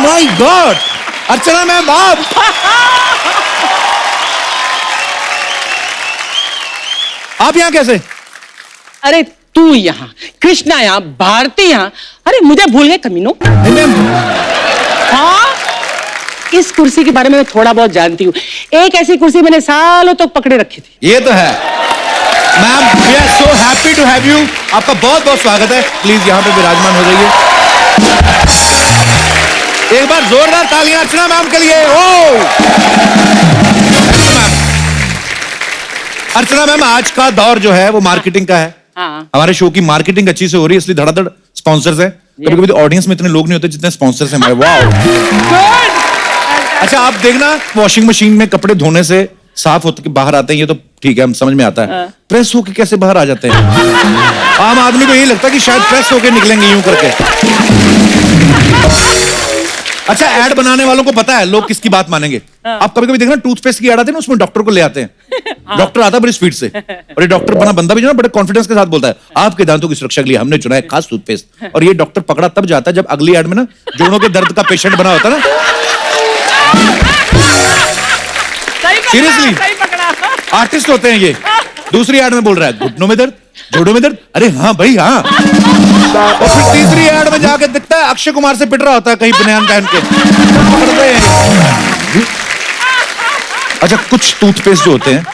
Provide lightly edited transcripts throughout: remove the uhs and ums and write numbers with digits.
My God, Archana ma'am आप। आप यहाँ कैसे? अरे तू यहाँ, कृष्णा यहाँ, भारती यहाँ, अरे मुझे भूल गए कमीनो। हाँ, इस कुर्सी के बारे में मैं थोड़ा बहुत जानती हूँ। एक ऐसी कुर्सी मैंने सालों तक पकड़े रखी थी। ये तो है ma'am, we are so happy to have you. आपका बहुत बहुत स्वागत है। प्लीज यहाँ पे विराजमान हो जाइए। एक बार जोरदार तालियां अर्चना मैम के लिए। ओ अर्चना मैम, आज का दौर जो है वो मार्केटिंग का है। हाँ। हमारे शो की मार्केटिंग अच्छी से हो रही है, इसलिए धड़ाधड़ स्पॉन्सर्स है। कभी कभी ऑडियंस में इतने लोग नहीं होते जितने स्पॉन्सर्स हैं हमारे। वाओ। अच्छा आप देखना, वॉशिंग मशीन में कपड़े धोने से साफ होते बाहर आते हैं, ये तो ठीक है, हम समझ में आता है। प्रेस होके कैसे बाहर आ जाते हैं? आम आदमी को यही लगता है कि शायद प्रेस होके निकलेंगे यूं करके। अच्छा, ऐड बनाने वालों को पता है लोग किसकी बात मानेंगे। आप कभी कभी देखना टूथपेस्ट की ऐड आती है ना, उसमें डॉक्टर को ले आते हैं। डॉक्टर आता है बड़ी स्पीड से, और ये डॉक्टर बना बंदा भी जो ना बड़े कॉन्फिडेंस के साथ बोलता है, आपके दांतों की सुरक्षा के लिए हमने चुना है खास टूथपेस्ट। और ये डॉक्टर पकड़ा तब जाता है जब अगली ऐड में ना जोड़ों के दर्द का पेशेंट बना होता है ना। सीरियसली आर्टिस्ट होते हैं ये। दूसरी ऐड में बोल रहा है घुटनों में दर्द, जोड़ों में दर्द। अरे हाँ भाई हाँ। और फिर तीसरी ऐड में जाके दिखता है अक्षय कुमार से पिट रहा होता है कहीं बनियान पहन के। अच्छा, कुछ टूथपेस्ट जो होते हैं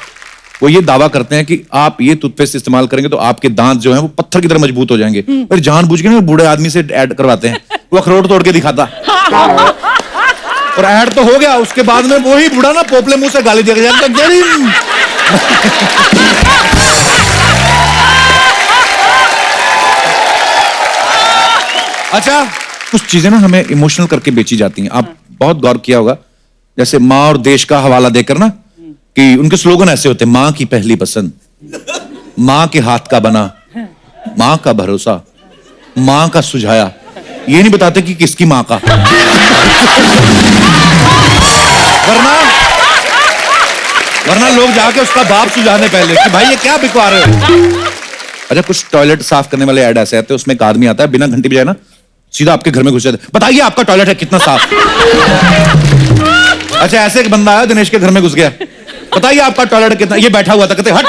वो ये दावा करते हैं कि आप ये टूथपेस्ट इस्तेमाल करेंगे तो आपके दांत जो हैं वो पत्थर की तरह मजबूत हो जाएंगे। फिर जानबूझ के ना बूढ़े आदमी से ऐड करवाते हैं, वो अखरोट तोड़ के दिखाता। और ऐड तो हो गया, उसके बाद में वही बूढ़ा ना पोपले मुंह से गाली देगा। अच्छा, कुछ चीजें ना हमें इमोशनल करके बेची जाती हैं। आप बहुत गौर किया होगा, जैसे माँ और देश का हवाला देकर ना, कि उनके स्लोगन ऐसे होते हैं, माँ की पहली पसंद, माँ के हाथ का बना, माँ का भरोसा, माँ का सुझाया। ये नहीं बताते कि किसकी माँ का। वरना लोग जाके उसका बाप सुझाने पहले कि भाई ये क्या बिकवा रहे हो। अच्छा, कुछ टॉयलेट साफ करने वाले ऐड ऐसे आते हैं, उसमें एक आदमी आता है बिना घंटी बजाए ना सीधा आपके घर में घुस जाता है, बताइए आपका टॉयलेट है कितना साफ। अच्छा, ऐसे एक बंदा आया दिनेश के घर में घुस गया, बताइए आपका टॉयलेट कितना, ये बैठा हुआ था, कहते हट।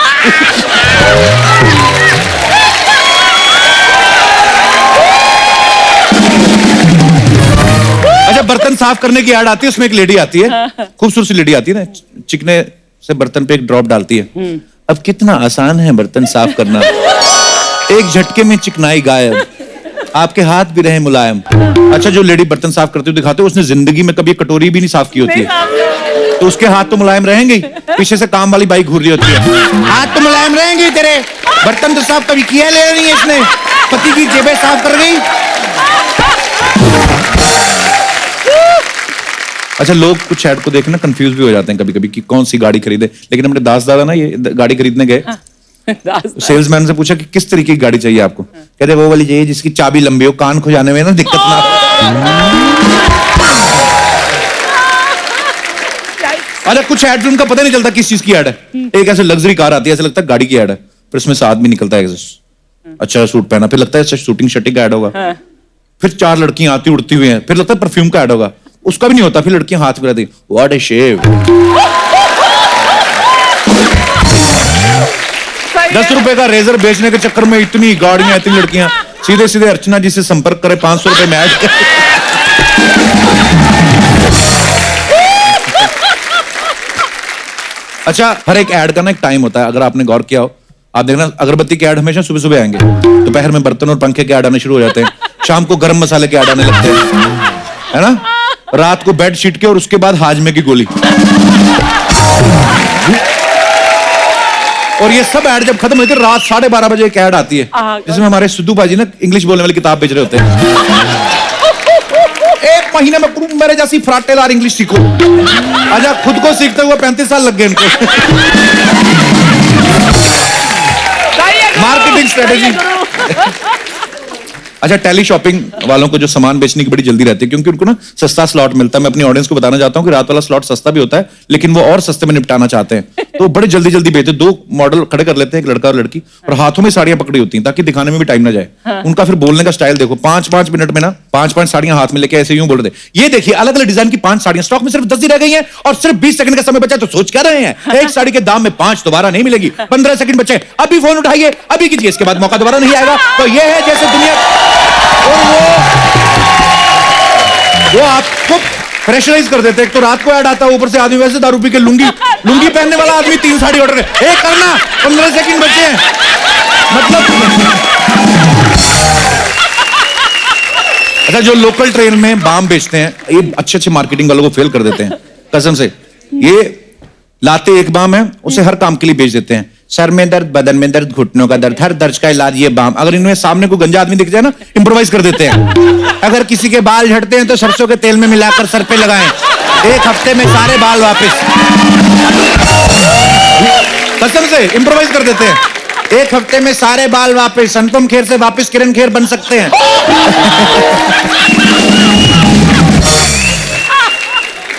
अच्छा, बर्तन साफ करने की ऐड आती है, उसमें एक लेडी आती है, खूबसूरत सी लेडी आती है ना, चिकने से बर्तन पे एक ड्रॉप डालती है। अब कितना आसान है बर्तन साफ करना, एक झटके में चिकनाई गायब, आपके हाथ भी रहे मुलायम। अच्छा, जो लेडी बर्तन साफ करती हुई दिखाते हैं, उसने जिंदगी में कभी कटोरी भी नहीं साफ की होती है, तो उसके हाथ तो मुलायम रहेंगे ही। पीछे से काम वाली बाई घूर रही होती है, हाथ तो मुलायम रहेंगे तेरे, बर्तन तो साफ कभी किया ले रही है इसने, पति की जेबें साफ कर गई। अच्छा, लोग कुछ ऐड को देखना कंफ्यूज भी हो जाते हैं कभी कभी कि कौन सी गाड़ी खरीदे। लेकिन अपने दास दादा ना ये गाड़ी खरीदने गए, सेल्समैन से पूछा कि किस तरीके की गाड़ी चाहिए आपको, कहते वो वाली चाहिए जिसकी चाबी लंबी हो, कान खुजाने में ना दिक्कत ना। अरे कुछ ऐड उनका पता नहीं चलता किस चीज की ऐड है। एक ऐसे लग्जरी कार आती है, ऐसा लगता है गाड़ी की ऐड है, फिर उसमें से आदमी निकलता है अच्छा सूट पहना, फिर लगता है शूटिंग शटिंग का ऐड होगा। फिर 4 लड़कियां आती उड़ती हुई हैं, फिर लगता है परफ्यूम का ऐड होगा, उसका भी नहीं होता, फिर लड़कियां हाथ मिलाती, व्हाट ए शेव। 10 रुपए का रेजर बेचने के चक्कर में इतनी गाड़ियां, इतनी लड़कियां, सीधे सीधे अर्चना जी से संपर्क करें, 500 रुपए में ऐड। अच्छा, हर एक ऐड का ना एक टाइम होता है, अगर आपने गौर किया हो, आप देखना अगरबत्ती के ऐड हमेशा सुबह सुबह आएंगे, दोपहर में बर्तन और पंखे के ऐड आने शुरू हो जाते हैं, शाम को गरम मसाले के ऐड आने लगते हैं, है ना, रात को बेड शीट के, और उसके बाद हाजमे की गोली। और ये सब ऐड जब खत्म होती है, रात 12:30 बजे एक ऐड आती है जिसमें हमारे सिद्धू भाजी ना इंग्लिश बोलने वाली किताब बेच रहे होते हैं। एक महीने में मेरे जैसी फराटेदार इंग्लिश सीखो। अच्छा, खुद को सीखते हुए 35 साल लग गए इनको। Marketing strategy. अच्छा, टेली शॉपिंग वालों को जो सामान बेचने की बड़ी जल्दी रहती है क्योंकि उनको ना सस्ता स्लॉट मिलता है। मैं अपनी ऑडियंस को बताना चाहता हूँ कि रात वाला स्लॉट सस्ता भी होता है, लेकिन वो और सस्ते में निपटाना चाहते हैं, तो बड़े जल्दी जल्दी बेचते। 2 मॉडल खड़े कर लेते हैं, एक लड़का और लड़की, और हाथों में साड़ियां पकड़ी होती हैं ताकि दिखाने में भी टाइम ना जाए। उनका फिर बोलने का स्टाइल देखो, 5-5 मिनट में ना 5-5 साड़ियां हाथ में लेके ऐसे यूं बोल रहे, ये देखिए अलग अलग डिजाइन की 5 साड़ियां स्टॉक में सिर्फ 10 ही रह गई हैं और सिर्फ 20 सेकंड का समय बचा है, तो सोच क्या रहे हैं? एक साड़ी के दाम में 5 दोबारा नहीं मिलेगी। 15 सेकंड बचे, अभी फोन उठाइए, अभी कीजिए, इसके बाद मौका दोबारा नहीं आएगा। तो ये है जैसे दुनिया, वो आपको प्रेशराइज कर देते हैं। एक तो रात को ऐड आता है, ऊपर से आदमी वैसे दारू पी के लुंगी पहनने वाला आदमी 3 साड़ी ऑर्डर है, करना 15 सेकंड बचे हैं, मतलब। अच्छा, जो लोकल ट्रेन में बाम बेचते हैं, ये अच्छे अच्छे मार्केटिंग वालों को फेल कर देते हैं कसम से। ये लाते एक बाम है, उसे हर काम के लिए बेच देते हैं। सर में दर्द, बदन में दर्द, घुटनों का दर्द, हर दर्द का इलाज ये बाम। अगर इनमें सामने को गंजा आदमी दिख जाए ना, इंप्रोवाइज कर देते हैं। अगर किसी के बाल झड़ते हैं तो सरसों के तेल में मिलाकर सर पे लगाएं, 1 हफ्ते में सारे बाल वापस। कसम से इंप्रोवाइज कर देते हैं, 1 हफ्ते में सारे बाल वापस। अनुपम खेर से वापस किरण खेर बन सकते हैं।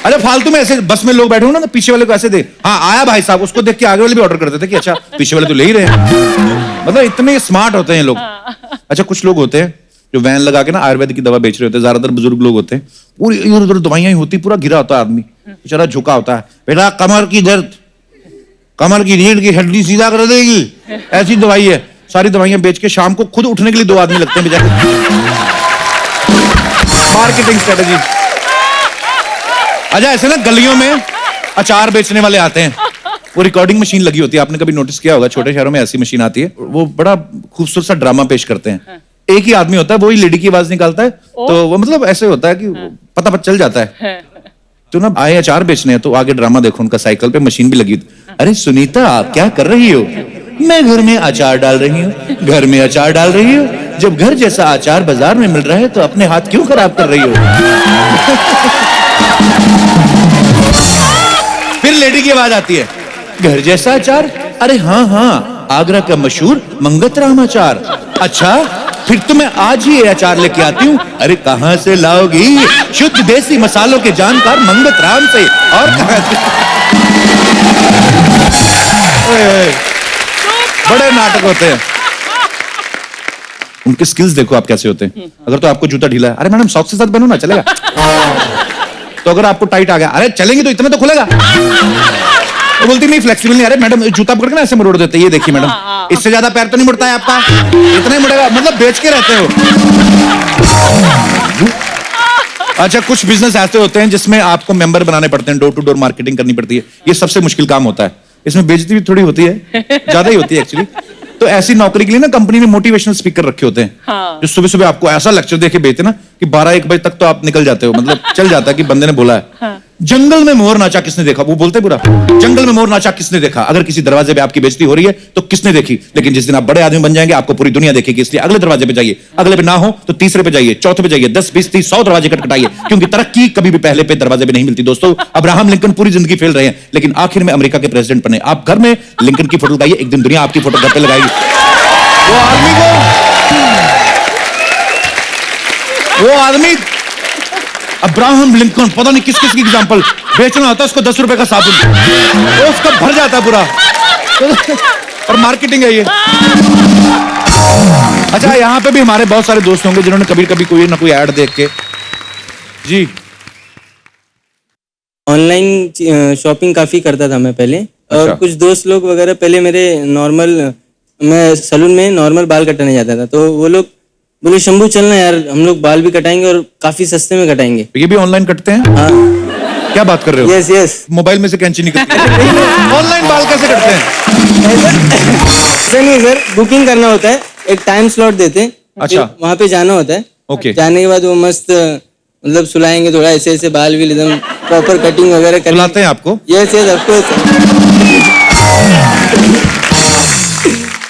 अरे फालतू में ऐसे बस में लोग बैठे हो ना, तो पीछे वाले को ऐसे दे, हाँ आया भाई साहब, उसको देख के आगे वाले भी ऑर्डर कर देते कि अच्छा पीछे वाले तो ले ही रहे हैं। मतलब इतने स्मार्ट होते हैं लोग। अच्छा, कुछ लोग होते हैं जो वैन लगा के ना आयुर्वेद की दवा बेच रहे होते हैं, ज्यादातर बुजुर्ग लोग होते हैं, पूरी इधर उधर दवाइयां ही होती, पूरा घिरा होता है आदमी, बेचारा झुका होता है। बेटा कमर की दर्द, कमर की रीढ़ की हड्डी सीधा कर देगी, ऐसी दवाई है। सारी दवाइयां बेच के शाम को खुद उठने के लिए 2 आदमी लगते हैं बेचारे। Marketing strategy. अच्छा, ऐसे ना गलियों में अचार बेचने वाले आते हैं, वो रिकॉर्डिंग मशीन लगी होती है, आपने कभी नोटिस किया होगा, छोटे शहरों में ऐसी मशीन आती है, वो बड़ा खूबसूरत सा ड्रामा पेश करते हैं। एक ही आदमी होता है, वो ही लेडी की आवाज निकालता है, तो वो मतलब ऐसे होता है कि पता चल जाता है। तो ना आए अचार बेचने हैं, तो आगे ड्रामा देखो उनका, साइकिल पे मशीन भी लगी। अरे सुनीता, आप क्या कर रही हो? मैं घर में अचार डाल रही हूँ। घर में अचार डाल रही हो? जब घर जैसा अचार बाजार में मिल रहा है तो अपने हाथ क्यों खराब कर रही हो? फिर लेडी की आवाज आती है, घर जैसा अचार? अरे हाँ हाँ, आगरा का मशहूर मंगतराम अचार। अच्छा, फिर तो मैं आज ही ये अचार लेके आती हूँ। अरे कहाँ से लाओगी? शुद्ध देसी मसालों के जानकार मंगतराम से। और कहाँ से? बड़े नाटक होते हैं। उनके स्किल्स देखो आप कैसे होते हैं। अगर तो आपको जूता ढीला है, अरे मैडम सॉक्स के साथ बनो ना, चलेगा। तो अगर आपको टाइट आ गया, अरे चलेंगे तो इतना तो खुलेगा। तो बोलती नहीं, फ्लेक्सिबल नहीं। अरे मैडम जूता पकड़ के ना ऐसे मोड़ देते, ये देखिए मैडम, इससे ज्यादा पैर तो नहीं मुड़ता है आपका, इतना ही मुड़ेगा। मतलब बेच के रहते हो। अच्छा, कुछ बिजनेस ऐसे होते हैं जिसमें आपको मेंबर बनाने पड़ते हैं, डोर टू डोर मार्केटिंग करनी पड़ती है। ये सबसे मुश्किल काम होता है। इसमें बेइज्जती भी थोड़ी होती है, ज्यादा ही होती है एक्चुअली। तो ऐसी नौकरी के लिए ना कंपनी ने मोटिवेशनल स्पीकर रखे होते हैं, जो सुबह सुबह आपको ऐसा लेक्चर देके भेजते ना कि 12-1 बजे तक तो आप निकल जाते हो। मतलब चल जाता है कि बंदे ने बोला है, जंगल में मोर नाचा किसने देखा, वो बोलते पूरा, जंगल में मोर नाचा किसने देखा। अगर किसी दरवाजे पे आपकी बेइज्जती हो रही है तो किसने देखी, लेकिन जिस दिन आप बड़े आदमी बन जाएंगे आपको पूरी दुनिया देखेगी। इसलिए अगले दरवाजे पे जाइए, अगले पे ना हो तो तीसरे पे जाइए, चौथे पे जाइए, 10, 20, 30, 100 दरवाजे खटखटाइए, क्योंकि तरक्की कभी भी पहले पे दरवाजे पे नहीं मिलती। दोस्तों, अब्राहम लिंकन पूरी जिंदगी फेल रहे हैं, लेकिन आखिर में अमेरिका के प्रेसिडेंट बने। आप घर में लिंकन की फोटो लगाइए, एक दिन दुनिया आपकी फोटो घर पे लगाएगी। वो आदमी अब्राहम लिंकन, पता नहीं किस किस की एग्जांपल बेचना होता है उसको 10 रुपए का साबुन, तो उसका भर जाता है पूरा। और मार्केटिंग है ये। अच्छा, यहाँ पे भी हमारे बहुत सारे दोस्त होंगे जिन्होंने कभी कभी कोई ना कोई ऐड देख के जी। ऑनलाइन शॉपिंग काफी करता था मैं पहले। और अच्छा। कुछ दोस्त लोग वगैरह पहले मेरे नॉर्मल, मैं सैलून में नॉर्मल बाल कटाने जाता था, तो वो लोग बोले शंभू चलना यार, हम लोग बाल भी कटाएंगे और काफी सस्ते में कटाएंगे। ये भी ऑनलाइन कटते हैं? हाँ, क्या बात कर रहे हो? Yes yes. मोबाइल में से कैंची निकलती है। ऑनलाइन बाल कैसे कटते हैं? ऐसा नहीं सर, बुकिंग करना होता है, एक टाइम स्लॉट देते हैं। अच्छा। वहाँ पे जाना होता है। ओके। जाने के बाद वो मस्त मतलब सुलाएंगे, थोड़ा ऐसे ऐसे बाल भी एकदम प्रॉपर कटिंग वगैरह कर बुलाते हैं आपको? Yes yes, of course.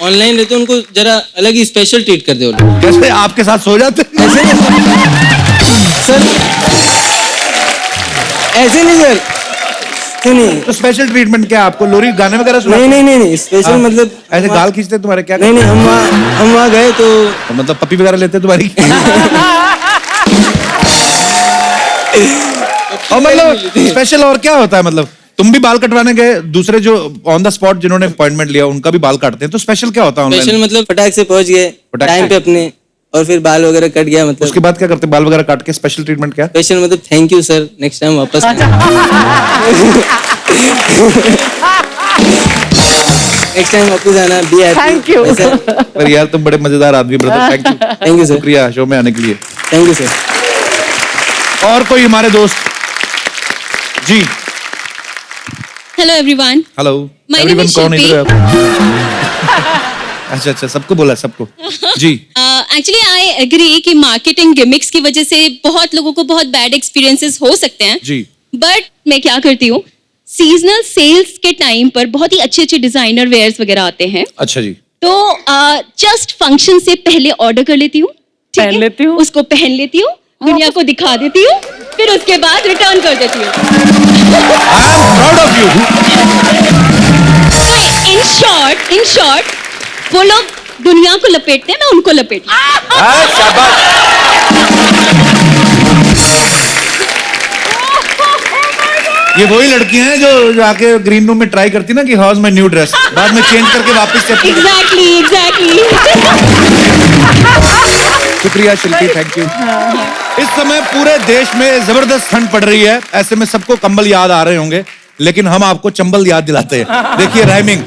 Online रहते उनको जरा अलग ही स्पेशल ट्रीट करते हो लोग। कैसे आपके साथ सो जाते हैं? ऐसे नहीं सर, ऐसे नहीं सर, क्यों नहीं? तो स्पेशल ट्रीटमेंट क्या आपको? लोरी गाने वगैरह सुना? नहीं स्पेशल मतलब ऐसे गाल खींचते तुम्हारे क्या? नहीं हम वहाँ गए तो मतलब पप्पी वगैरह लेते तुम्हारी? और मतलब स्पेशल और क्या होता है? मतलब तुम भी बाल कटवाने गए, दूसरे जो ऑन द स्पॉट जिन्होंने अपॉइंटमेंट लिया उनका भी बाल काटते हैं, तो स्पेशल क्या होता है स्पेशल ऑनलाइन? मतलब फटाक से पहुंच गए फटाक टाइम से। पे अपने, और फिर बाल वगैरह कट गया मतलब। उसके बाद क्या करते हैं? बाल वगैरह काट के स्पेशल ट्रीटमेंट क्या? स्पेशल मतलब thank you sir, next time वापस नेक्स्ट टाइम वापस आना, बी हैप्पी। Thank you. पर यार तुम बड़े मजेदार आदमी brother, thank you. Thank you sir, शुक्रिया शो में आने के लिए। Thank you sir. और कोई हमारे दोस्त? जी Hello everyone. Hello. My name everyone is कौन Shilpi. इधर है? अच्छा सबको बोला सबको। जी Actually I agree कि मार्केटिंग गिमिक्स की वजह से बहुत लोगों को बहुत बैड एक्सपीरियंसेस हो सकते हैं। जी बट मैं क्या करती हूँ, सीजनल सेल्स के टाइम पर बहुत ही अच्छे अच्छे डिजाइनर वेयर्स वगैरह आते हैं, अच्छा जी। तो जस्ट फंक्शन से पहले ऑर्डर कर लेती हूँ, ठीक पहन है? लेती हूँ। उसको पहन लेती हूँ, दुनिया को दिखा देती हूँ, फिर उसके बाद रिटर्न कर देती हूँ। I am proud of you. In short वो लोग दुनिया को लपेटते हैं, मैं उनको लपेटती हूँ। शाबाश। ये वही लड़कियां हैं जो जाके ग्रीन रूम में ट्राई करती ना कि हाउस में न्यू ड्रेस, बाद में चेंज करके वापस से अपनी- एग्जैक्टली शुक्रिया शिल्पी, थैंक यू। इस समय पूरे देश में जबरदस्त ठंड पड़ रही है, ऐसे में सबको कंबल याद आ रहे होंगे, लेकिन हम आपको चंबल याद दिलाते हैं। देखिए राइमिंग,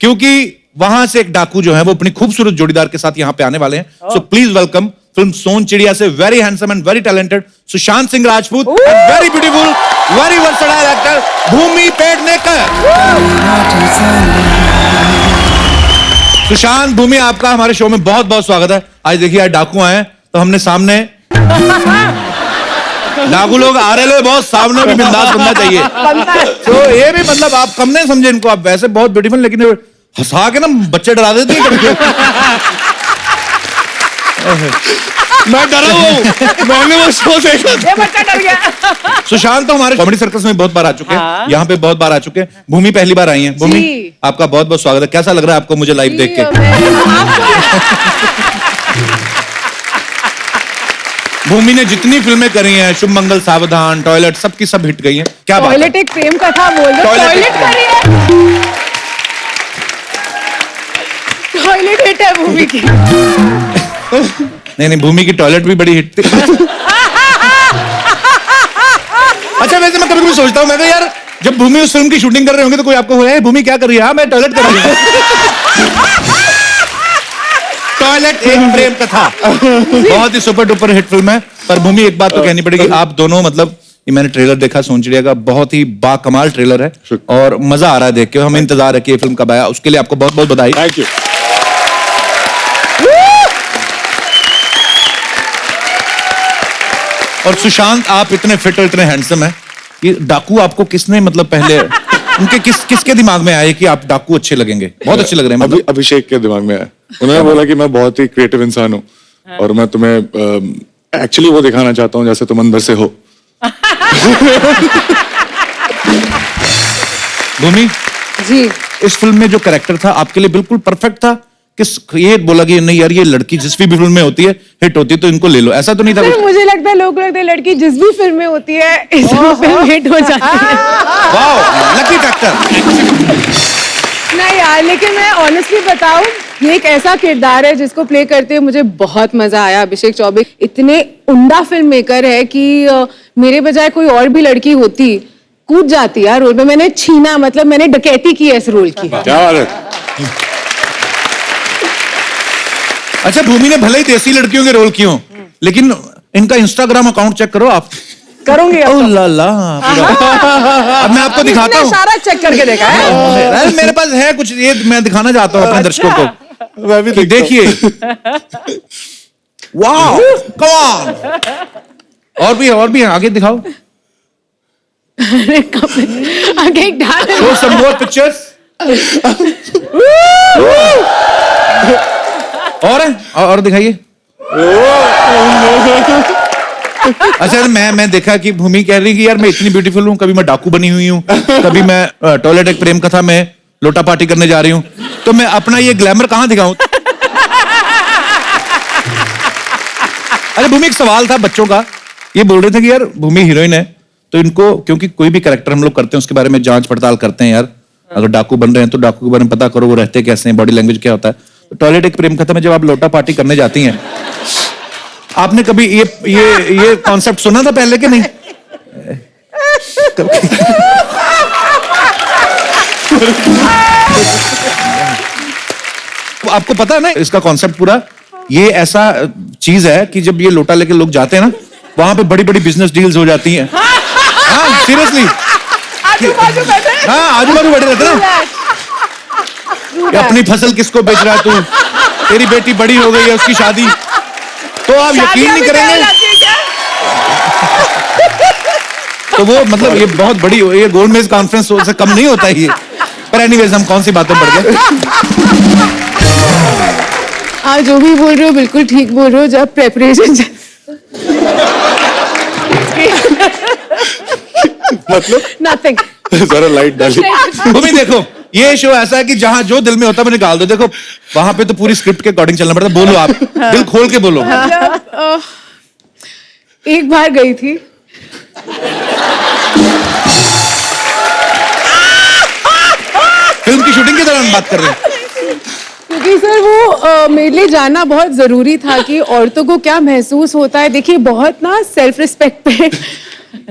क्योंकि वहां से एक डाकू जो है वो अपनी खूबसूरत जोड़ीदार के साथ यहाँ पे आने वाले हैं। So please welcome film Son Chiriya से very handsome and very talented Sushant Singh Rajput and very beautiful very versatile actor Bhumi Pednekar. Sushant, Bhumi, आपका हमारे शो में बहुत बहुत स्वागत है। आज देखिए आज डाकू आए हैं, तो हमने सामने डाकू लोग आ रहे हैं, बहुत सामने भी बिंदास बनना चाहिए। तो ये भी मतलब आप कम नहीं समझे इनको, आप वैसे बहुत ब्यूटीफुल, लेकिन ये हंसा के ना बच्चे डरा देते हैं करके। मैं डरा हूँ, मैंने वो शो देखा। ये बच्चा डर गया। सुशांत तो हमारे कॉमेडी सर्कस में बहुत बार आ चुके हैं, यहाँ पे बहुत बार आ चुके हैं। भूमि पहली बार आई हैं। भूमि, आपका बहुत बहुत स्वागत है। कैसा लग रहा है आपको मुझे लाइव देख के? भूमि ने जितनी फिल्में करी हैं, शुभ मंगल, सावधान, टॉयलेट, सबकी सब हिट गई हैं। क्या बात है? टॉयलेट एक प्रेम कथा बोल दो। टॉयलेट टॉयलेट एक करी है, टॉयलेट हिट है मूवी की। नहीं भूमि की टॉयलेट भी बड़ी हिट थी। अच्छा वैसे मैं कभी कभी सोचता हूँ, मैं कहा यार जब भूमि उस फिल्म की शूटिंग कर रहे होंगे तो कोई आपको होया, भूमि क्या कर रही है? हाँ मैं टॉयलेट कर रही हूँ। टॉयलेट एक प्रेम कथा बहुत ही सुपर डुपर हिट फिल्म है। पर भूमि एक बात तो कहनी पड़ेगी, आप दोनों मतलब ये मैंने ट्रेलर देखा सोन चिड़िया का, बहुत ही बाकमाल ट्रेलर है और मजा आ रहा है देख के। हमें इंतजार है कि ये फिल्म कब आया, उसके लिए आपको बहुत बहुत बधाई। Thank you. और सुशांत, आप इतने फिट और इतने हैंडसम हैं, ये डाकू आपको किसने मतलब पहले उनके किसके दिमाग में आए कि आप डाकू अच्छे लगेंगे? बहुत अच्छे लग रहे हैं मतलब। अभिषेक के दिमाग में आया, उन्होंने बोला कि मैं बहुत ही क्रिएटिव इंसान हूँ और मैं तुम्हें एक्चुअली वो दिखाना चाहता हूँ जैसे तुम अंदर से हो। भूमि जी, इस फिल्म में जो कैरेक्टर था आपके लिए बिल्कुल परफेक्ट था? किस ये बोला कि नहीं यार ये लड़की जिस भी फिल्म में होती है हिट होती है तो इनको ले लो, ऐसा तो नहीं था? फिर मुझे लगता है लोग लगता है लड़की जिस भी फिल्म में होती है इस फिल्म हिट हो जाती है। Wow, lucky factor. नहीं यार, लेकिन मैं ऑनेस्टली बताऊं, ये एक ऐसा किरदार है जिसको प्ले करते हुए मुझे बहुत मजा आया। अभिषेक चौबे इतने उम्दा फिल्म मेकर है कि मेरे बजाय कोई और भी लड़की होती कूद जाती यार रोल में। मैंने छीना, मतलब मैंने डकैती की है इस रोल की। क्या बात है। अच्छा भूमि ने भले ही देसी लड़कियों के रोल किए हों, लेकिन इनका इंस्टाग्राम अकाउंट चेक करो आप। करूंगी अब ओह तो। ला ला। अब मैं आपको दिखाता हूँ, सारा चेक करके देखा है। अरे मेरे पास है कुछ, ये मैं दिखाना चाहता हूँ अपने दर्शकों को। मैं भी देखिए, वाह, कम ऑन। और भी है, आगे दिखाओ। आगे एक डाल Show some more pictures. और है? और दिखाइए। अच्छा मैं देखा कि भूमि कह रही कि यार मैं इतनी ब्यूटीफुल हूँ, कभी मैं डाकू बनी हुई हूँ, कभी मैं टॉयलेट एक प्रेम कथा में लोटा पार्टी करने जा रही हूँ, तो मैं अपना ये ग्लैमर कहाँ दिखाऊं? अरे भूमि, एक सवाल था बच्चों का, ये बोल रहे थे कि यार भूमि हीरोइन है तो इनको, क्योंकि कोई भी कैरेक्टर हम लोग करते हैं उसके बारे में जांच पड़ताल करते हैं यार, अगर डाकू बन रहे हैं तो डाकू के बारे में पता करो, वो रहते कैसे हैं, बॉडी लैंग्वेज क्या होता है। तो टॉयलेट एक प्रेम कथा में जब आप लोटा पार्टी करने जाती हैं, आपने कभी ये कॉन्सेप्ट सुना था पहले कि नहीं? आपको पता है ना इसका कॉन्सेप्ट पूरा? ये ऐसा चीज है कि जब ये लोटा लेके लोग जाते हैं ना, वहां पे बड़ी बड़ी बिजनेस डील्स हो जाती हैं। हाँ सीरियसली, आजू बाजू बैठे, हाँ आजू बाजू बैठे रहते हैं ना, कि अपनी फसल किसको बेच रहा है तू, तेरी बेटी बड़ी हो गई है उसकी शादी, तो आप यकीन नहीं करेंगे। तो वो मतलब ये बहुत बड़ी, ये गोल्ड मेज कॉन्फ्रेंस से कम नहीं होता है ये। पर एनीवेज, हम कौन सी बातें बढ़ गए। हाँ, जो भी बोल रहे हो बिल्कुल ठीक बोल रहे हो। जब प्रेपरेशन मतलब नथिंग, जरा लाइट डालिए। भूमि देखो, ये शो ऐसा है कि जहां जो दिल में होता है वो निकाल दो। देखो वहां पे तो पूरी स्क्रिप्ट के अकॉर्डिंग चलना पड़ता है। बोलो आप, दिल खोल के बोलो। एक बार गई थी, फिल्म की शूटिंग के दौरान बात कर रहे हैं। क्योंकि सर वो मेरे लिए जानना बहुत जरूरी था कि औरतों को क्या महसूस होता है। देखिए, बहुत ना सेल्फ रिस्पेक्ट पे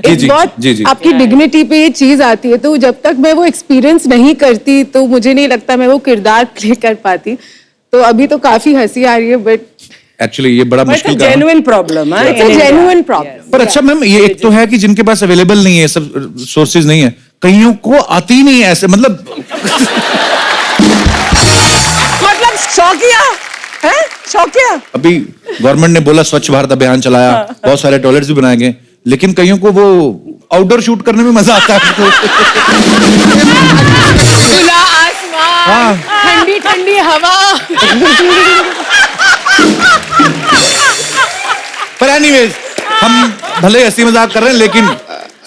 एक जी, बहुत जी, जी। आपकी डिग्निटी पे ये चीज आती है, तो जब तक मैं वो एक्सपीरियंस नहीं करती तो मुझे नहीं लगता मैं वो किरदार प्ले कर पाती। तो अभी तो काफी हंसी आ रही है, बट एक्चुअली ये बड़ा मुश्किल काम है। जेन्युइन प्रॉब्लम है। It's a genuine problem. पर अच्छा मैम, ये एक तो है कि जिनके पास अवेलेबल नहीं है, सब सोर्सेज नहीं है, कईयों को आती ही नहीं है ऐसे, मतलब शौकिया है, शौकिया। अभी गवर्नमेंट ने बोला स्वच्छ भारत अभियान चलाया, बहुत सारे टॉयलेट्स भी बनाए गए, लेकिन कईयों को वो आउटडोर शूट करने में मजा आता है। खुला आसमान, हाँ। ठंडी ठंडी हवा। पर एनीवेज, हम भले हंसी मजाक कर रहे हैं लेकिन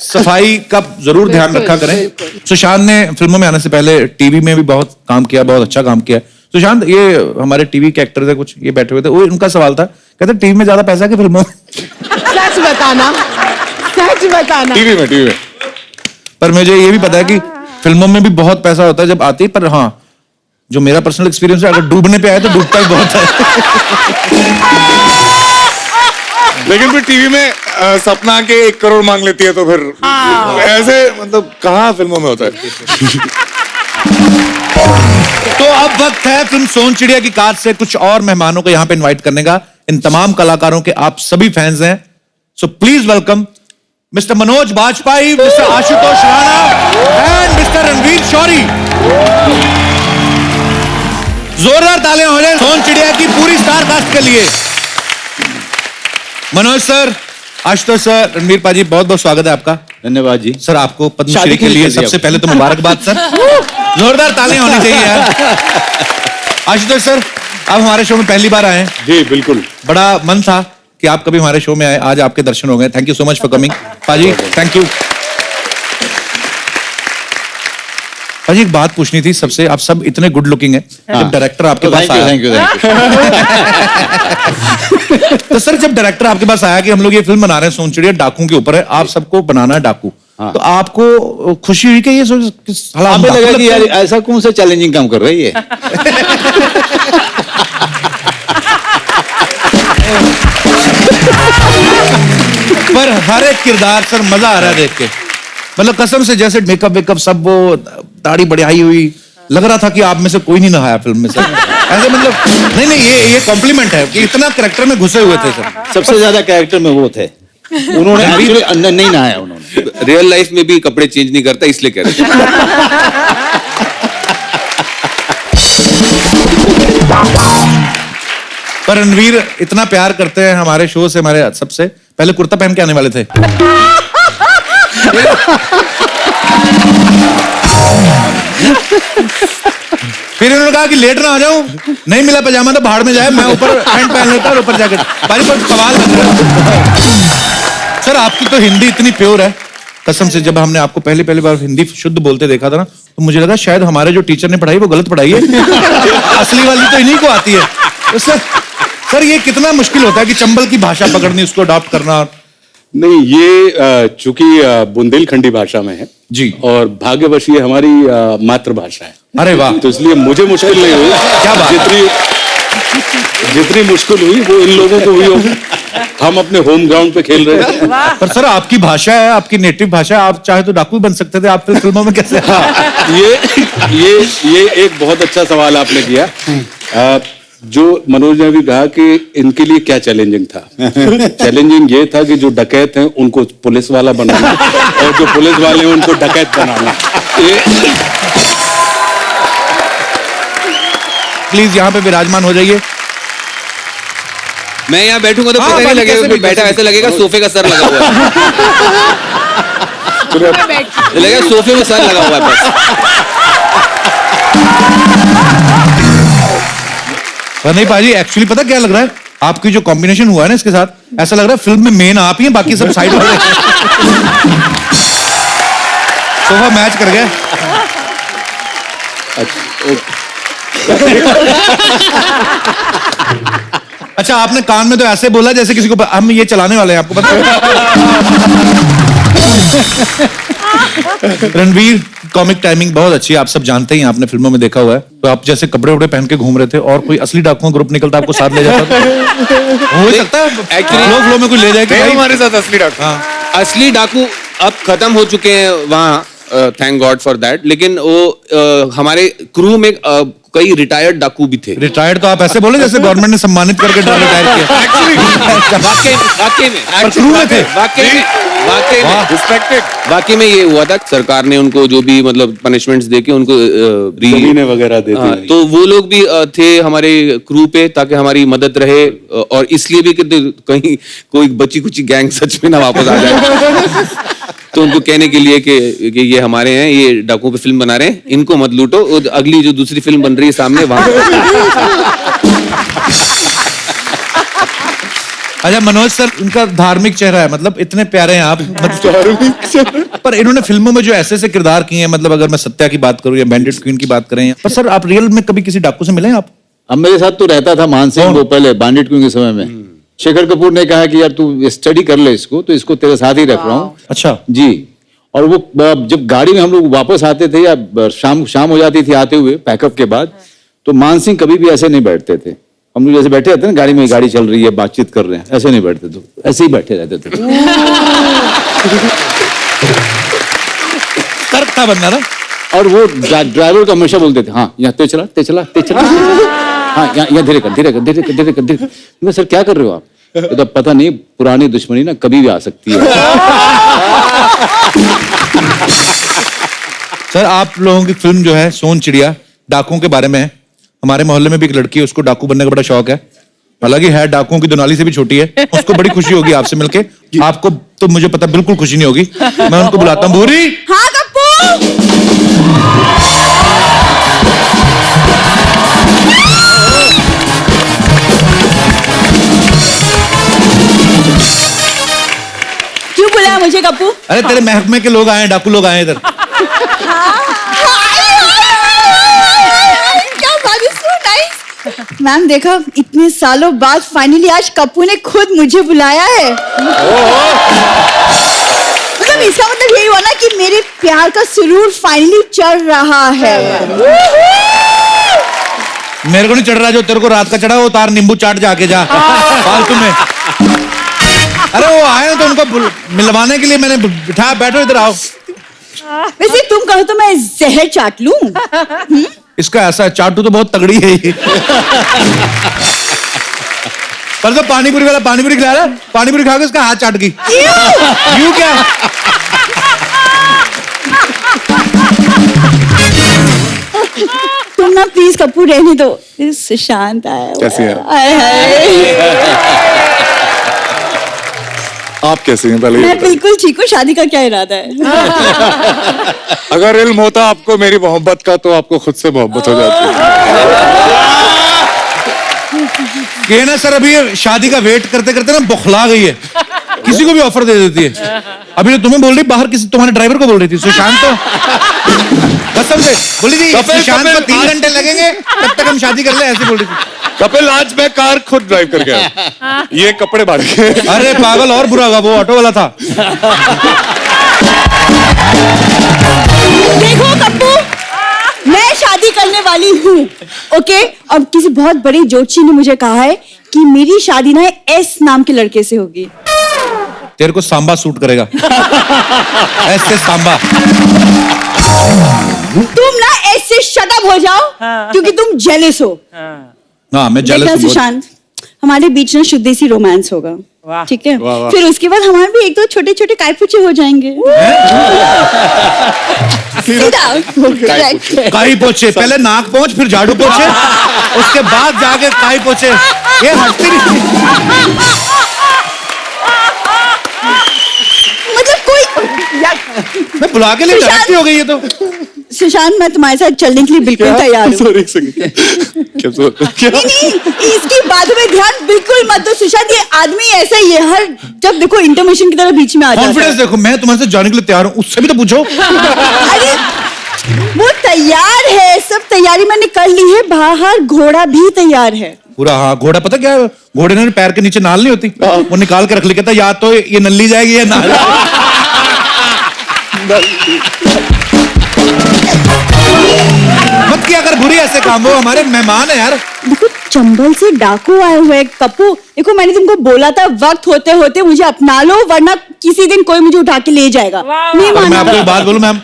सफाई का जरूर ध्यान रखा करें। सुशांत ने फिल्मों में आने से पहले टीवी में भी बहुत काम किया, बहुत अच्छा काम किया। सुशांत, ये हमारे टीवी के एक्टर थे कुछ, ये बैठे हुए थे, वो उनका सवाल था, कहते टीवी में ज्यादा पैसा कि फिल्मों में? सच बताना, सच बताना। टीवी में पर मुझे ये भी पता है कि फिल्मों में भी बहुत पैसा होता है जब आती है, पर हाँ, जो मेरा पर्सनल एक्सपीरियंस है, अगर डूबने पे आए तो डूबता ही बहुत है। लेकिन फिर टीवी में सपना के 1 करोड़ मांग लेती है, तो फिर ऐसे मतलब कहाँ फिल्मों में होता है। तो अब वक्त है फिल्म सोन चिड़िया की कार से कुछ और मेहमानों को यहाँ पे इनवाइट करने का। इन तमाम कलाकारों के आप सभी फैंस हैं, so please welcome mister Manoj Bajpayee, mister Ashutosh Rana and mister Ranveer Shorey. जोरदार तालियां हो जाए सोन चिड़िया की पूरी स्टार कास्ट के लिए। मनोज सर, आशुतोष सर, रणवीर पाजी, बहुत बहुत स्वागत है आपका। धन्यवाद जी। सर, आपको पद्मश्री के लिए सबसे पहले तो मुबारकबाद सर। जोरदार तालियां होनी चाहिए यार। आशुतोष सर, आप हमारे शो में पहली बार आए हैं। जी बिल्कुल। बड़ा मन था कि आप कभी हमारे शो में आए, आज आपके दर्शन हो गए। Thank you so much for coming पाजी, थैंक यू। पाजी, एक बात पूछनी थी सबसे, आप सब इतने गुड लुकिंग हैं, जब डायरेक्टर आपके पास आया, थैंक यू। तो सर जब डायरेक्टर आपके पास आया कि हम लोग ये फिल्म बना रहे हैं सोन चिड़िया, डाकू के ऊपर है, आप सबको बनाना है डाकू, तो आपको खुशी हुई कि ये हमें लगा कि यार ऐसा कौन सा चैलेंजिंग काम कर रही है। पर हर एक किरदार सर मजा आ रहा है देख के, मतलब कसम से, जैसे मेकअप वेकअप सब, वो दाढ़ी बढ़ाई हुई, लग रहा था कि आप में से कोई नहीं नहाया फिल्म में सर। ऐसे मतलब नहीं, ये कॉम्प्लीमेंट है कि इतना कैरेक्टर में घुसे हुए थे सर। सबसे ज्यादा कैरेक्टर में वो थे, उन्होंने एक्चुअली अंदर नहीं नहाया उन्होंने। रियल लाइफ में भी कपड़े चेंज नहीं करता, इसलिए कह रहे थे। पर रणवीर इतना प्यार करते हैं हमारे शो से, हमारे सबसे पहले कुर्ता पहन के आने वाले थे। फिर इन्होंने कहा कि लेट ना आ जाऊं, नहीं मिला पजामा तो भाड़ में जाए, मैं ऊपर पैंट पहन लेता और ऊपर जैकेट। भाई पर सवाल लग रहा है। सर आपकी तो हिंदी इतनी प्योर है, कसम से। जब हमने आपको पहली बार हिंदी शुद्ध बोलते देखा था ना, तो मुझे लगा शायद हमारे जो टीचर ने पढ़ाई वो गलत पढ़ाई है। असली वाली तो इन्हीं को आती है। तो सर ये कितना मुश्किल होता है कि चंबल की भाषा पकड़नी, उसको अडॉप्ट करना। नहीं, ये चूंकि बुंदेलखंडी भाषा में है जी, और भाग्यवश ये हमारी मातृभाषा है। अरे वाह, तो इसलिए मुझे मुश्किल नहीं हुई। क्या बात। जितनी मुश्किल हुई वो इन लोगों को हुई होगी। हम अपने होम ग्राउंड पे खेल रहे हैं। पर सर आपकी भाषा है, आपकी नेटिव भाषा है, आप चाहे तो डाकू बन सकते थे, आप फिर फिल्मों में कैसे? ये एक बहुत अच्छा सवाल आपने किया। जो मनोज ने भी कहा कि इनके लिए क्या चैलेंजिंग था। चैलेंजिंग ये था कि जो डकैत हैं उनको पुलिस वाला बनाना और जो पुलिस वाले हैं उनको डकैत बनाना। प्लीज यहाँ पे विराजमान हो जाइए। मैं यहाँ बैठूंगा तो हाँ, पता नहीं कैसे लगेगा, भी, बैठा कैसे ऐसा लगेगा सोफे का सर लगा हुआ है। लगेगा सोफे में सर लगा हुआ है बस। पर नहीं पाजी, एक्चुअली पता क्या लग रहा है, आपकी जो कॉम्बिनेशन हुआ है ना इसके साथ, ऐसा लग रहा है फिल्म में मेन आप ही हैं, बाकी सब साइड वाले। सोफा मैच कर गया। अच्छा, आपने कान में तो ऐसे बोला जैसे किसी को हम ये चलाने वाले हैं, आपको पता है? रणवीर, कॉमिक टाइमिंग बहुत अच्छी है, आप सब जानते ही हैं, आपने फिल्मों में देखा हुआ है। तो आप जैसे कपड़े वपड़े पहन के घूम रहे थे और कोई असली डाकुओं ग्रुप निकलता आपको साथ ले जाता, हो सकता है एक्चुअली फ्लो में कोई ले जाए कि भाई हमारे साथ असली डाकू। हाँ। असली डाकू अब खत्म हो चुके हैं वहाँ, थैंक गॉड फॉर दैट। लेकिन वो हमारे क्रू में कई रिटायर्ड डाकू भी थे। रिटायर्ड तो आप ऐसे बोले जैसे गवर्नमेंट ने सम्मानित करके रिटायर किया। वाकई में पर क्रू में थे। वाकई में रिस्पेक्टेड। वाकई में ये हुआ था, सरकार ने उनको जो भी मतलब पनिशमेंट्स देके उनको जमीनें वगैरह देती हैं। तो वो लोग भी थे हमारे क्रू पे, ताकि हमारी मदद रहे, और इसलिए भी कि कहीं कोई बची कुची गैंग सच में ना वापस आ जाए। तो उनको कहने के लिए कि ये हमारे हैं, ये डाकुओं पे फिल्म बना रहे हैं, इनको मत लूटो, अगली जो दूसरी फिल्म बन रही है सामने वहां। अच्छा मनोज सर, उनका धार्मिक चेहरा है, मतलब इतने प्यारे हैं आप, मतलब पर इन्होंने फिल्मों में जो ऐसे ऐसे किरदार किए हैं, मतलब अगर मैं सत्या की बात करूं या बैंडिट क्वीन की बात करें, पर सर आप रियल में कभी किसी डाकू से मिले हैं आप? अब मेरे साथ तो रहता था मानसिंह, वो पहले बांडिट क्वीन के समय में। शेखर कपूर ने कहा कि यार तू स्टडी कर ले इसको, तो इसको तेरे साथ ही रख रहा हूँ। अच्छा जी। और वो जब गाड़ी में हम लोग वापस आते थे या शाम हो जाती थी आते हुए पैकअप के बाद, तो मानसिंह कभी भी ऐसे नहीं बैठते थे। हम लोग जैसे बैठे रहते ना गाड़ी में, गाड़ी चल रही है, बातचीत कर रहे हैं, ऐसे नहीं बैठते थे, ऐसे ही बैठे रहते थे। तर्क था बंदा ना। और वो ड्राइवर को हमेशा बोलते थे, हाँ यहाँ तेज चला, तेज चला, तेज चला, हाँ यहाँ धीरे कर, धीरे कर, धीरे कर, धीरे कर, धीरे कर। मैं सर क्या कर रहे हो आप? तो पता नहीं, पुरानी दुश्मनी ना कभी भी आ सकती है। सर आप लोगों की फिल्म जो है सोन चिड़िया डाकुओं के बारे में है। हमारे मोहल्ले में भी एक लड़की है, उसको डाकू बनने का बड़ा शौक है, हालांकि है डाकुओं की दुनाली से भी छोटी है। उसको बड़ी खुशी होगी आपसे मिलके, आपको तो मुझे पता बिल्कुल खुशी नहीं होगी। मैं उनको बुलाता हूँ। भूरी, हाँ कप्पू। क्यों बुलाया मुझे कप्पू? अरे तेरे महकमे के लोग आए हैं, डाकू लोग आए हैं इधर। मैम देखा, इतने सालों बाद फाइनली आज कप्पू ने खुद मुझे बुलाया है। मतलब इसका मतलब यही हुआ ना कि मेरे प्यार का सुरूर फाइनली चढ़ रहा है। मेरे को नहीं चढ़ रहा, जो तेरे को रात का चढ़ा वो उतार, नींबू चाट जाके जा फालतू में। अरे वो आए तो उनको मिलवाने के लिए मैंने बिठा, बैठो इधर आओ। वैसे तुम कहो तो मैं जहर चाट लूं। इसका ऐसा है, चाटू तो बहुत तगड़ी है ये। पर तो पानीपुरी वाला पानीपुरी खिला रहा है, पानीपुरी खा के उसका हाथ चाट गई। यूं क्या? तुम ना प्लीज कप्पू रहने दो, सुशांत आया। कैसी है? हाय हाय। आप कैसे हैं पहले? मैं बिल्कुल ठीक हूँ। शादी का क्या इरादा है? अगर इल्म होता आपको मेरी मोहब्बत का, तो आपको खुद से मोहब्बत हो जाती है। ना सर अभी शादी का वेट करते करते ना बुखला गई है किसी को भी ऑफर दे देती है। अभी तो तुम्हें बोल रही, बाहर किसी तुम्हारे ड्राइवर को बोल रही थी, सुशांत तो कसम से बोली थी सुशांत को 3 घंटे लगेंगे तब तक हम शादी कर ले, ऐसे बोल रही थी। कपिल आज मैं कार खुद ड्राइव करके आया, ये कपड़े बांध के। अरे पागल, और बुरा होगा, वो ऑटो वाला था। देखो कप्पू, मैं शादी करने वाली हूँ, ओके। अब किसी बहुत बड़ी ज्योतिषी ने मुझे कहा है कि मेरी शादी ना एस नाम के लड़के से होगी। तेरे को सांबा सूट करेगा। ऐसे सांबा। तुम ना एस से शट अप हो जाओ, क्योंकि तुम जेलस हो। हाँ, मैं देखना जेलस हूँ। सुशांत, हमारे बीच में शुद्ध सी रोमांस होगा, ठीक है। वाह, वाह। फिर उसके बाद हमारे भी 1-2 छोटे-छोटे कायपुचे हो जाएंगे। सीधा correct। काई पोछे, पहले नाक पोछ, फिर झाड़ू पोछे, उसके बाद जाके काई पोछे। ये हटती नहीं। मतलब कोई मैं बुला के लिए सुशांत- डांटती हो गई ये तो। सुशांत, मैं तुम्हारे साथ चलने के लिए बिल्कुल तैयार हूँ। सॉरी, एक सेकंड। क्या नहीं, इसकी बातों में ध्यान बिल्कुल मत दो सुशांत। ये आदमी ऐसा ही है, हर जब देखो इंटरमिशन की तरह बीच में आ जाता कॉन्फिडेंस है। देखो, मैं तुम्हारे साथ जाने के लिए तैयार हूँ, उससे भी तो पूछो। अरे वो तैयार है, सब तैयारी मैंने कर ली है, बाहर घोड़ा भी तैयार है। पूरा, हाँ, घोड़ा पता क्या है? घोड़े ने पैर के नीचे नाल नहीं होती, वो निकाल के रख ले, कहता या तो ये नल्ली जाएगी या नाल। मत किया अगर बुरी ऐसे काम, वो हमारे मेहमान है यार। देखो चंबल से डाकू आए हुए हैं कप्पू। देखो मैंने तुमको बोला था वक्त होते होते मुझे अपना लो, वरना किसी दिन कोई मुझे उठा के ले जाएगा। नहीं और मैं माना। आपको एक बात बोलूं मैम,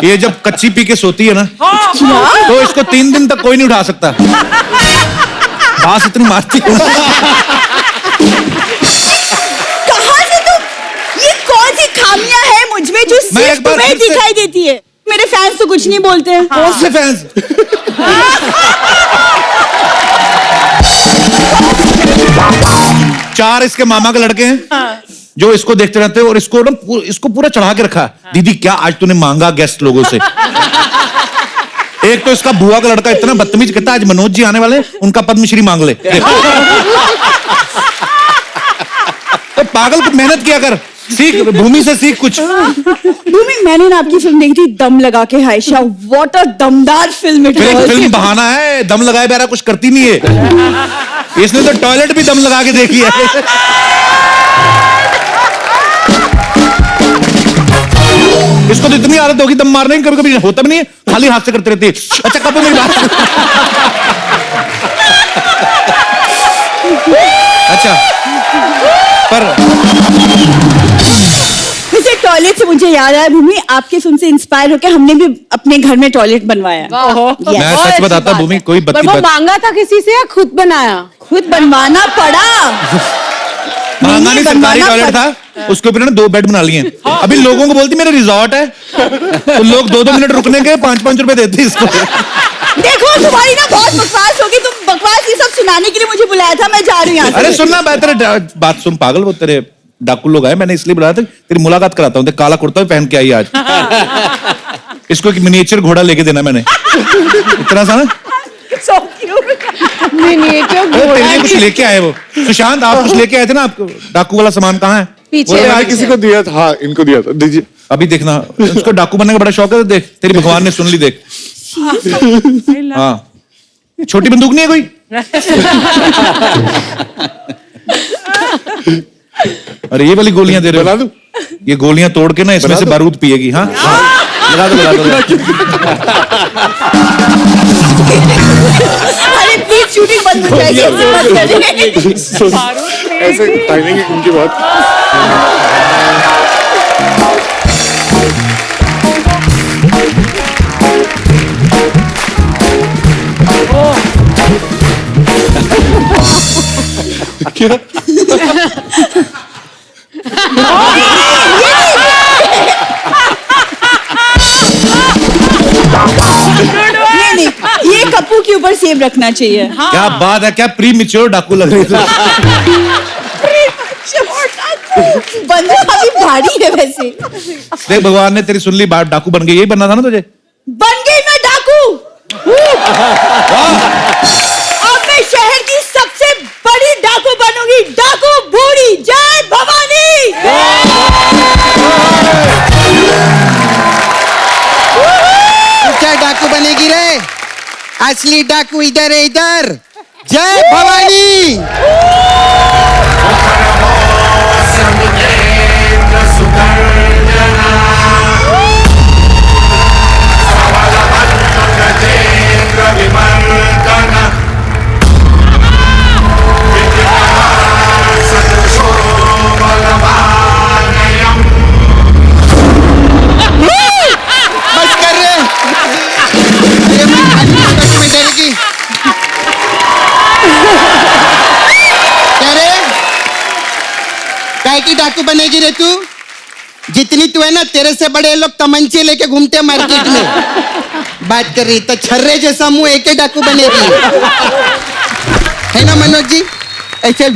ये जब कच्ची पी के सोती है ना, तो इसको 3 दिन तक कोई नहीं उठा सकता। बांस इतनी मारती है। कहाँ से तुम, ये कौन सी खामियां हैं मुझमें जो मैं सिर्फ एक बार तुम्हें फिर से- दिखाई देती है? मेरे फैंस तो कुछ नहीं बोलते हैं। कौन से फैंस? 4 इसके मामा के लड़के हैं जो इसको देखते रहते हैं और इसको ना इसको पूरा चढ़ा के रखा है। दीदी क्या आज तूने मांगा गेस्ट लोगों से? एक तो इसका बुआ का लड़का इतना बदतमीज, कहता आज मनोज जी आने वाले, उनका पद्मश्री मांग ले। तो पागल को मेहनत किया कर, सीख, भूमि से सीख कुछ। भूमि, मैंने ना आपकी फिल्म देखी थी दम लगा के हायशा, व्हाट अ दमदार फिल्म इट वाज। फिल्म बहाना है, दम लगाए बेरा कुछ करती नहीं है। इसने तो टॉयलेट भी दम लगा के देखी है। इसको तो इतनी आदत होगी दम मारने की, कभी कभी होता भी नहीं है, खाली हाथ से करते रहती है। अच्छा कब मेरी बात। अच्छा पर वैसे टॉयलेट से मुझे याद आया भूमि, आपके फिल्म से इंस्पायर होकर हमने भी अपने घर में टॉयलेट बनवाया। Yes। मैं बहुत सच अच्छी बताता बात भूमि, है। कोई पर बत्ती वो बात मांगा था किसी से या खुद बनाया? खुद बनवाना पड़ा। मांगा नहीं, सरकारी बनवाना टॉयलेट था, उसके ऊपर ना 2 बेड बना लिए हैं। अभी लोगों को बोलती मेरा रिजॉर्ट है, तो लोग 2-2 मिनट रुकने के 5-5 रुपए देते हैं इसको। देखो तुम्हारी ना बहुत बकवास होगी, तुम बकवास ये सब सुनाने के लिए मुझे बुलाया था, मैं जा रही हूँ यहाँ से। अरे सुनना, बेहतर बात सुन पागल, वो तेरे डाकू लोग आए, मैंने इसलिए बुलाया था तेरी मुलाकात कराता हूँ। काला कुर्ता भी पहन के आई आज। इसको एक मिनिएचर घोड़ा लेके देना मैंने, इतना सा ना। So cute। मिनिएचर तेरे लिए कुछ लेके आए वो। सुशांत आप कुछ लेके आए थे ना, आपको डाकू वाला सामान कहाँ है? पीछे। वो आज किसी को दिया था, हाँ इनको दिया था, दीजिए। अभी देखना, उसको डाकू बनने का बड़ा शौक है, तो देख तेरी भगवान ने सुन ली, देख। हाँ, छोटी बंदूक नहीं है कोई? अरे ये वाली गोलियां दे रहे बना हो? दूं? ये गोलियां तोड़ के ना इसमें बना से दूं? बारूद पिएगी। हाँ लगा दो, लगा दो। अरे प्लीज शूटिंग बंद हो जाएगी, ऐसे मत करिए। ऐसे टाइमिंग उनकी बहुत। क्या? नहीं, ये कप्पू के ऊपर सेब रखना चाहिए। क्या बात है, क्या प्री मिच्योर डाकू लग रही है। बंदूक काफी भारी है वैसे। देख भगवान ने तेरी सुन ली बात, डाकू बन गई। यही बनना था ना तुझे? बन गई मैं डाकू। अब मैं शहर की सबसे बड़ी डाकू बनूंगी, डाकू बूढ़ी। जय भवानी। असली डाकू इधर है, इधर। जय भवानी। बस कर रहे। अरे मैं खाली पकड़ में डरेगी। क्या रे? काय की डाकू बनेगी रे तू? जितनी तू है ना, तेरे से बड़े लोग तमंचे लेके घूमते मार्केट में। बात कर रही तो छर्रे जैसा मुंह एक ही डाकू बनेगी, है ना मनोज जी? ऐसे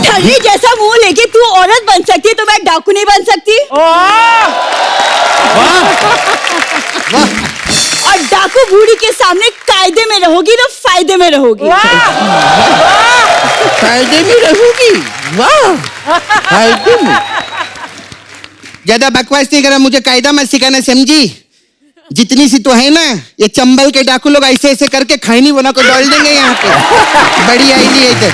ठर्री जैसा मुंह लेके तू औरत बन सकती है, तो मैं डाकू नहीं बन सकती? और डाकू बूढ़ी के सामने कायदे में रहोगी ना फायदे में रहोगी? फायदे में रहूंगी। वाह, फायदे में। ज्यादा बकवास नहीं करा, मुझे कायदा मत सिखाना, समझी? जितनी सी तो है ना, ये चंबल के डाकू लोग ऐसे ऐसे करके खैनी बना को डाल देंगे यहाँ पे। बड़ी आईडी है इधर।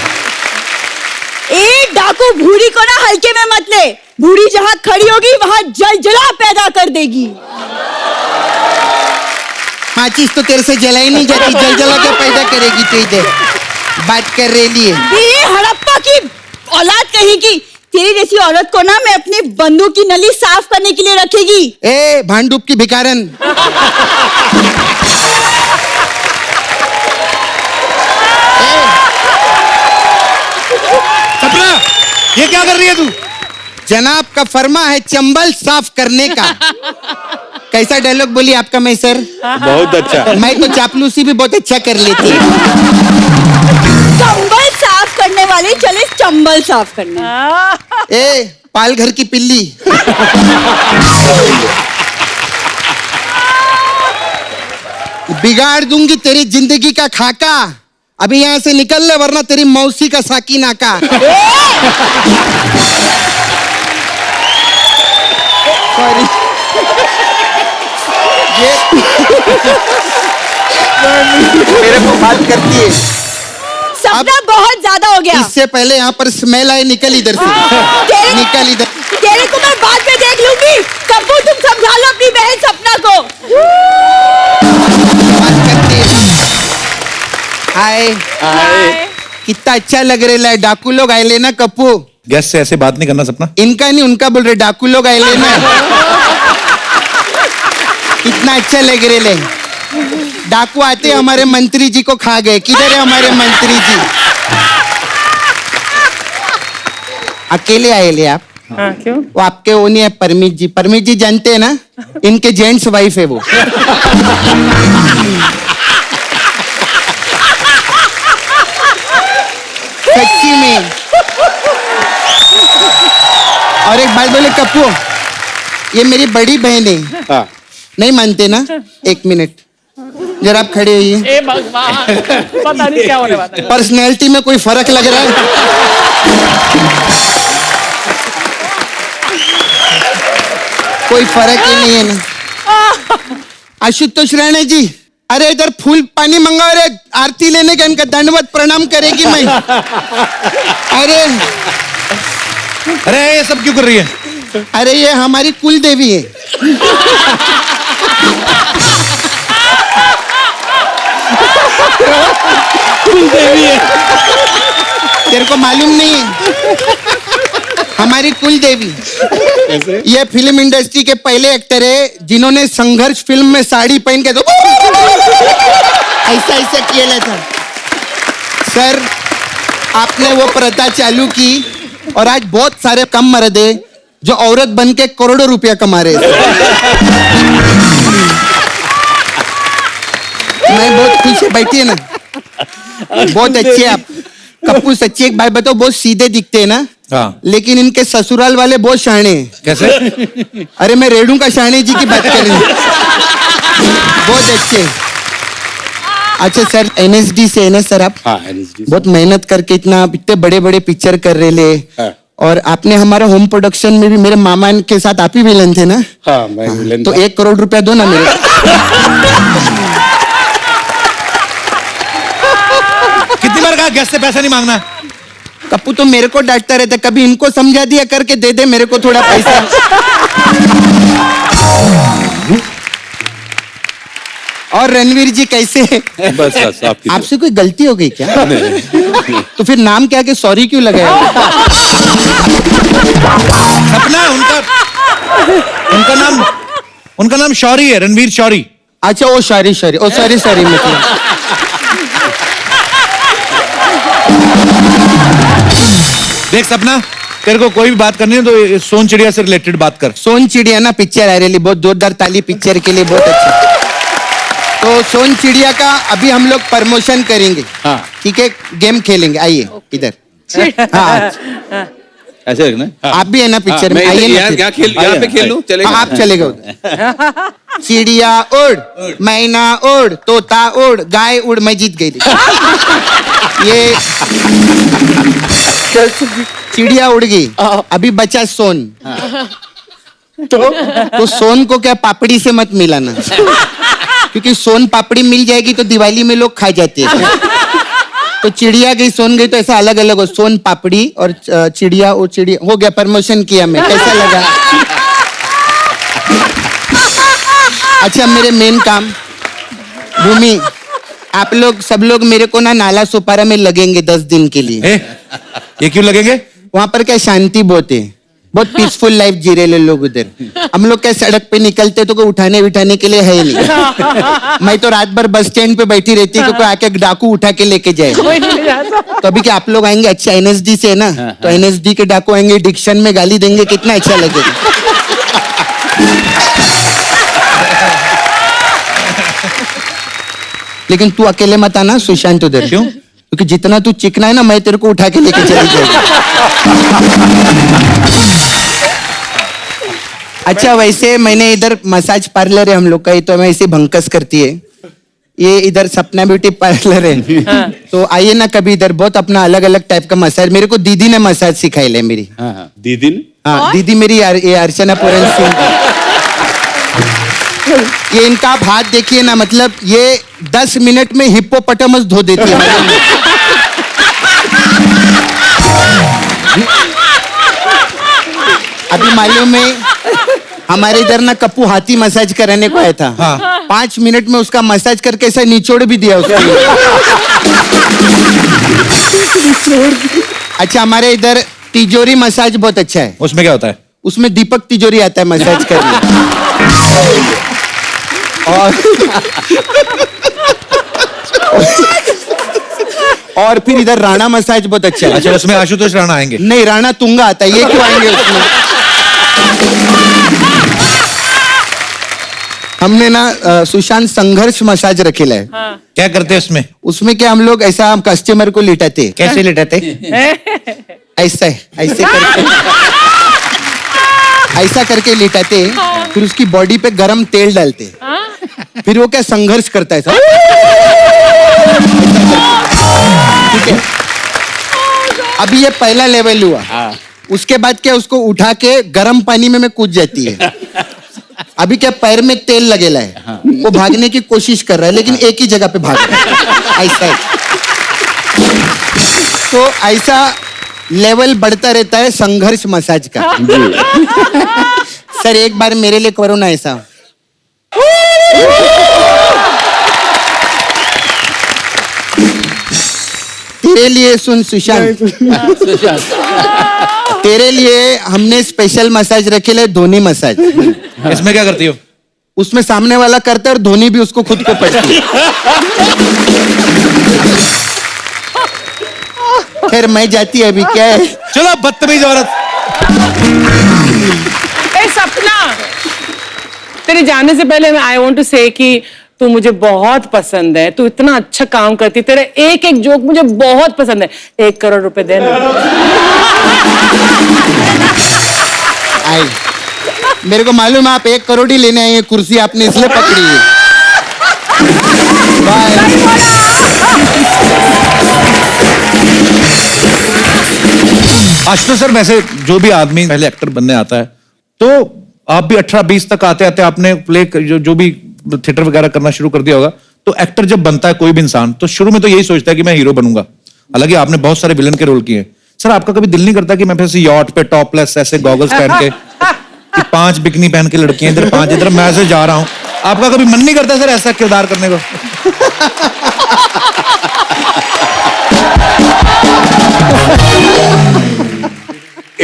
ए डाकू बूढ़ी को ना हल्के में मत ले। बूढ़ी जहाँ खड़ी होगी वहाँ जलजला पैदा कर देगी। माचिस तो तेरे से जलाई नहीं जाती, जलजला के पैदा करेगी तू इधर। बात कर रही है ये हड़प्पा की औलाद कहेगी। तेरी जैसी औरत को ना मैं अपनी बंदूक की नली साफ करने के लिए रखेगी। ए भांडूप की भिखारन। सपना, ये क्या कर रही है तू? जनाब का फरमा है चंबल साफ करने का। कैसा डायलॉग बोली आपका मैं सर? बहुत अच्छा। मैं तो चापलूसी भी बहुत अच्छा कर लेती। चंबल साफ करने वाले चले चंबल साफ करने। ए पाल घर की पिल्ली। बिगाड़ दूंगी तेरी जिंदगी का खाका। अभी यहाँ से निकल ले वरना तेरी मौसी का साकी नाका। सॉरी। मेरे को बात करती है। सपना बहुत ज्यादा हो गया। इससे पहले यहाँ पर स्मेल आए, निकल इधर से। निकल इधर। तेरे को मैं बाद में देख लूंगी। कब्बू तुम समझा लो अपनी बहन सपना को। बात करती है। हाय कितना अच्छा लग रहा है। डाकू लोग आए लेना कप्पू। गैस से ऐसे बात नहीं करना सपना। इनका नहीं उनका बोल रहे, डाकू लोग आए लेना। कितना अच्छा लग रहे है। डाकू आते हमारे मंत्री जी को खा गए। किधर है हमारे मंत्री जी? अकेले आए ले आप? हाँ, क्यों? वो आपके वो नहीं है परमीत जी। परमीत जी जानते हैं ना, इनके जेंट्स वाइफ है वो। सच्ची में। और एक बात बोले कप्पू, ये मेरी बड़ी बहन है। हाँ। नहीं मानते ना? एक मिनट जरा आप खड़े होइए। ए भगवान, पता नहीं क्या होने वाला है। पर्सनैलिटी में कोई फर्क लग रहा है? कोई फर्क ही नहीं है ना। आशुतोष राणे जी, अरे इधर फूल पानी मंगाओ रे, आरती लेने का इनका दंडवत प्रणाम करेगी मैं। अरे ये सब क्यों कर रही है? अरे ये हमारी कुल देवी है। कुल देवी है। तेरे को मालूम नहीं है? हमारी कुल देवी। ये फिल्म इंडस्ट्री के पहले एक्टर है जिन्होंने संघर्ष फिल्म में साड़ी पहन के ऐसा ऐसा किया था। सर आपने वो प्रथा चालू की और आज बहुत सारे कम मर्द है जो औरत बन के करोड़ों रुपया कमा रहे हैं। मैं बहुत खुश है, बैठी है ना। बहुत अच्छे आप कप्पू। सच्ची एक बात बताओ, बहुत सीधे दिखते हैं ना। हाँ। लेकिन इनके ससुराल वाले बहुत शाणे हैं। कैसे? अरे मैं रेणुका शाणे जी की बात कर रही हूँ। बहुत अच्छे। अच्छा सर, एनएसडी से है ना सर आप? हाँ, NSD से। बहुत मेहनत करके इतना इतने बड़े बड़े पिक्चर कर रहे ले। हाँ। और आपने हमारा होम प्रोडक्शन में भी मेरे मामा के साथ आप ही विलन थे ना? हाँ मैं विलन तो था। 1 करोड़ रुपया दो ना मेरे को। कितनी बार कहा गेस्ट से पैसा नहीं मांगना? कप्पू तो मेरे को डांटता रहता, कभी इनको समझा दिया करके दे दे मेरे को थोड़ा पैसा। और रणवीर जी कैसे हैं? बस बस आपकी आपसे कोई गलती हो गई क्या? तो फिर नाम क्या के सॉरी क्यों लगाया? सपना उनका नाम शौरी है, रणवीर शौरी। अच्छा ओ सॉरी सॉरी ओ सॉरी सॉरी मतलब देख सपना, तेरे को कोई भी बात करनी है तो ये सोन चिड़िया से रिलेटेड बात कर। सोन चिड़िया ना पिक्चर आ रही, बहुत जोरदार ताली पिक्चर के लिए, बहुत अच्छा। तो सोन चिड़िया का अभी हम लोग प्रमोशन करेंगे। हाँ। ठीक है, गेम खेलेंगे, आइए इधर। हाँ ऐसे रखना। आप भी है ना पिक्चर में, मैं आइए ना यहाँ फिर। यहाँ पे खेल लूं, चलेगा? हाँ, आप चलेगा उधर। चिड़िया उड़, मैना उड़, तोता उड़, गाय उड़, मैं जीत गई। ये चिड़िया उड़ गई, अभी बचा सोन। तो सोन को क्या पापड़ी से मत मिलाना, क्योंकि सोन पापड़ी मिल जाएगी तो दिवाली में लोग खा जाते हैं। तो चिड़िया गई सोन गई तो ऐसा अलग अलग हो, सोन पापड़ी और चिड़िया और चिड़िया हो गया। प्रमोशन किया मैं, कैसा लगा? अच्छा मेरे मेन काम, भूमि आप लोग सब लोग मेरे को ना नाला सुपारा में लगेंगे 10 दिन के लिए। ये क्यों लगेंगे? वहां पर क्या शांति बहुत है, बहुत पीसफुल लाइफ जी रहे लोग उधर। हम लोग क्या सड़क पे निकलते तो कोई उठाने बिठाने के लिए है ही नहीं। मैं तो रात भर बस स्टैंड पे बैठी रहती है, क्योंकि आके डाकू उठा के लेके जाए। तो अभी क्या आप लोग आएंगे, अच्छा एनएसडी से है ना, तो एनएसडी के डाकू आएंगे, डिक्शन में गाली देंगे, कितना अच्छा लगेगा। लेकिन तू अकेले मत आना सुशांत उधर। क्यों? क्योंकि जितना तू चिकना है ना, मैं तेरे को उठा के लेके चली जाऊंगी। अच्छा वैसे मैंने इधर मसाज पार्लर है हम लोग का, ये तो मैं ऐसे भंकस करती है। ये इधर सपना ब्यूटी पार्लर है। तो आइए ना कभी इधर, बहुत अपना अलग अलग टाइप का मसाज, मेरे को दीदी ने मसाज सिखाई ले मेरी। हाँ दीदी ने? हाँ दीदी मेरी ये अर्चना पूरन सिंह। ये इनका आप हाथ देखिए ना, मतलब ये 10 मिनट में हिप्पोपोटामस धो देती है। अभी मालूम है हमारे इधर ना कप्पू हाथी मसाज कराने को आया था। हाँ। 5 मिनट में उसका मसाज करके ऐसा निचोड़ भी दिया उसको। अच्छा हमारे इधर तिजोरी मसाज बहुत अच्छा है। उसमें क्या होता है? उसमें दीपक तिजोरी आता है मसाज करने। और फिर इधर राणा मसाज बहुत अच्छा है। अच्छा उसमें आशुतोष राणा आएंगे? नहीं, राणा तुंगा आता है, ये क्यों आएंगे उसमें? हमने ना सुशांत संघर्ष मसाज रखेला है। क्या करते हैं उसमें? उसमें क्या हम लोग ऐसा हम कस्टमर को लिटाते। कैसे लिटाते? ऐसा ऐसे करके, ऐसा करके लिटाते, फिर उसकी बॉडी पे गरम तेल डालते, फिर वो क्या संघर्ष करता है सब। ठीक है, अभी ये पहला लेवल हुआ। उसके बाद क्या उसको उठा के गरम पानी में कूद जाती है। अभी क्या पैर में तेल लगेला है, वो भागने की कोशिश कर रहा है लेकिन एक ही जगह पे भाग रहा है, ऐसा है। तो ऐसा लेवल बढ़ता रहता है संघर्ष मसाज का। सर एक बार मेरे लिए करो ना ऐसा। तेरे लिए सुन सुशांत, तेरे लिए हमने स्पेशल मसाज रखे है, धोनी मसाज। इसमें क्या करती हो? उसमें सामने वाला करता है और धोनी भी उसको खुद को पड़ती है। खैर मैं जाती है अभी, क्या है? चलो बदतमीज औरत। ए सपना, तेरे जाने से पहले मैं आई वांट टू से कि तू मुझे बहुत पसंद है, तू इतना अच्छा काम करती, तेरे एक एक जोक मुझे बहुत पसंद है। 1 करोड़ रुपए देना। आई मेरे को मालूम है आप 1 करोड़ ही लेने आए हैं, कुर्सी आपने इसलिए पकड़ी है। बाय। आशुतोष सर, वैसे जो भी आदमी पहले एक्टर बनने आता है, तो आप भी 18-20 तक आते आते आपने प्ले जो भी थिएटर वगैरह करना शुरू कर दिया होगा। तो एक्टर जब बनता है कोई भी इंसान, तो शुरू में तो यही सोचता है कि मैं हीरो बनूंगा। हालांकि आपने बहुत सारे विलन के रोल किए हैं। सर, आपका कभी दिल नहीं करता कि मैं फिर से यॉट पे टॉपलेस ऐसे गॉगल्स पहन के कि 5 बिकनी पहन के लड़कियां इधर 5 इधर, मैं ऐसे जा रहा हूँ? आपका कभी मन नहीं करता सर ऐसा किरदार करने को?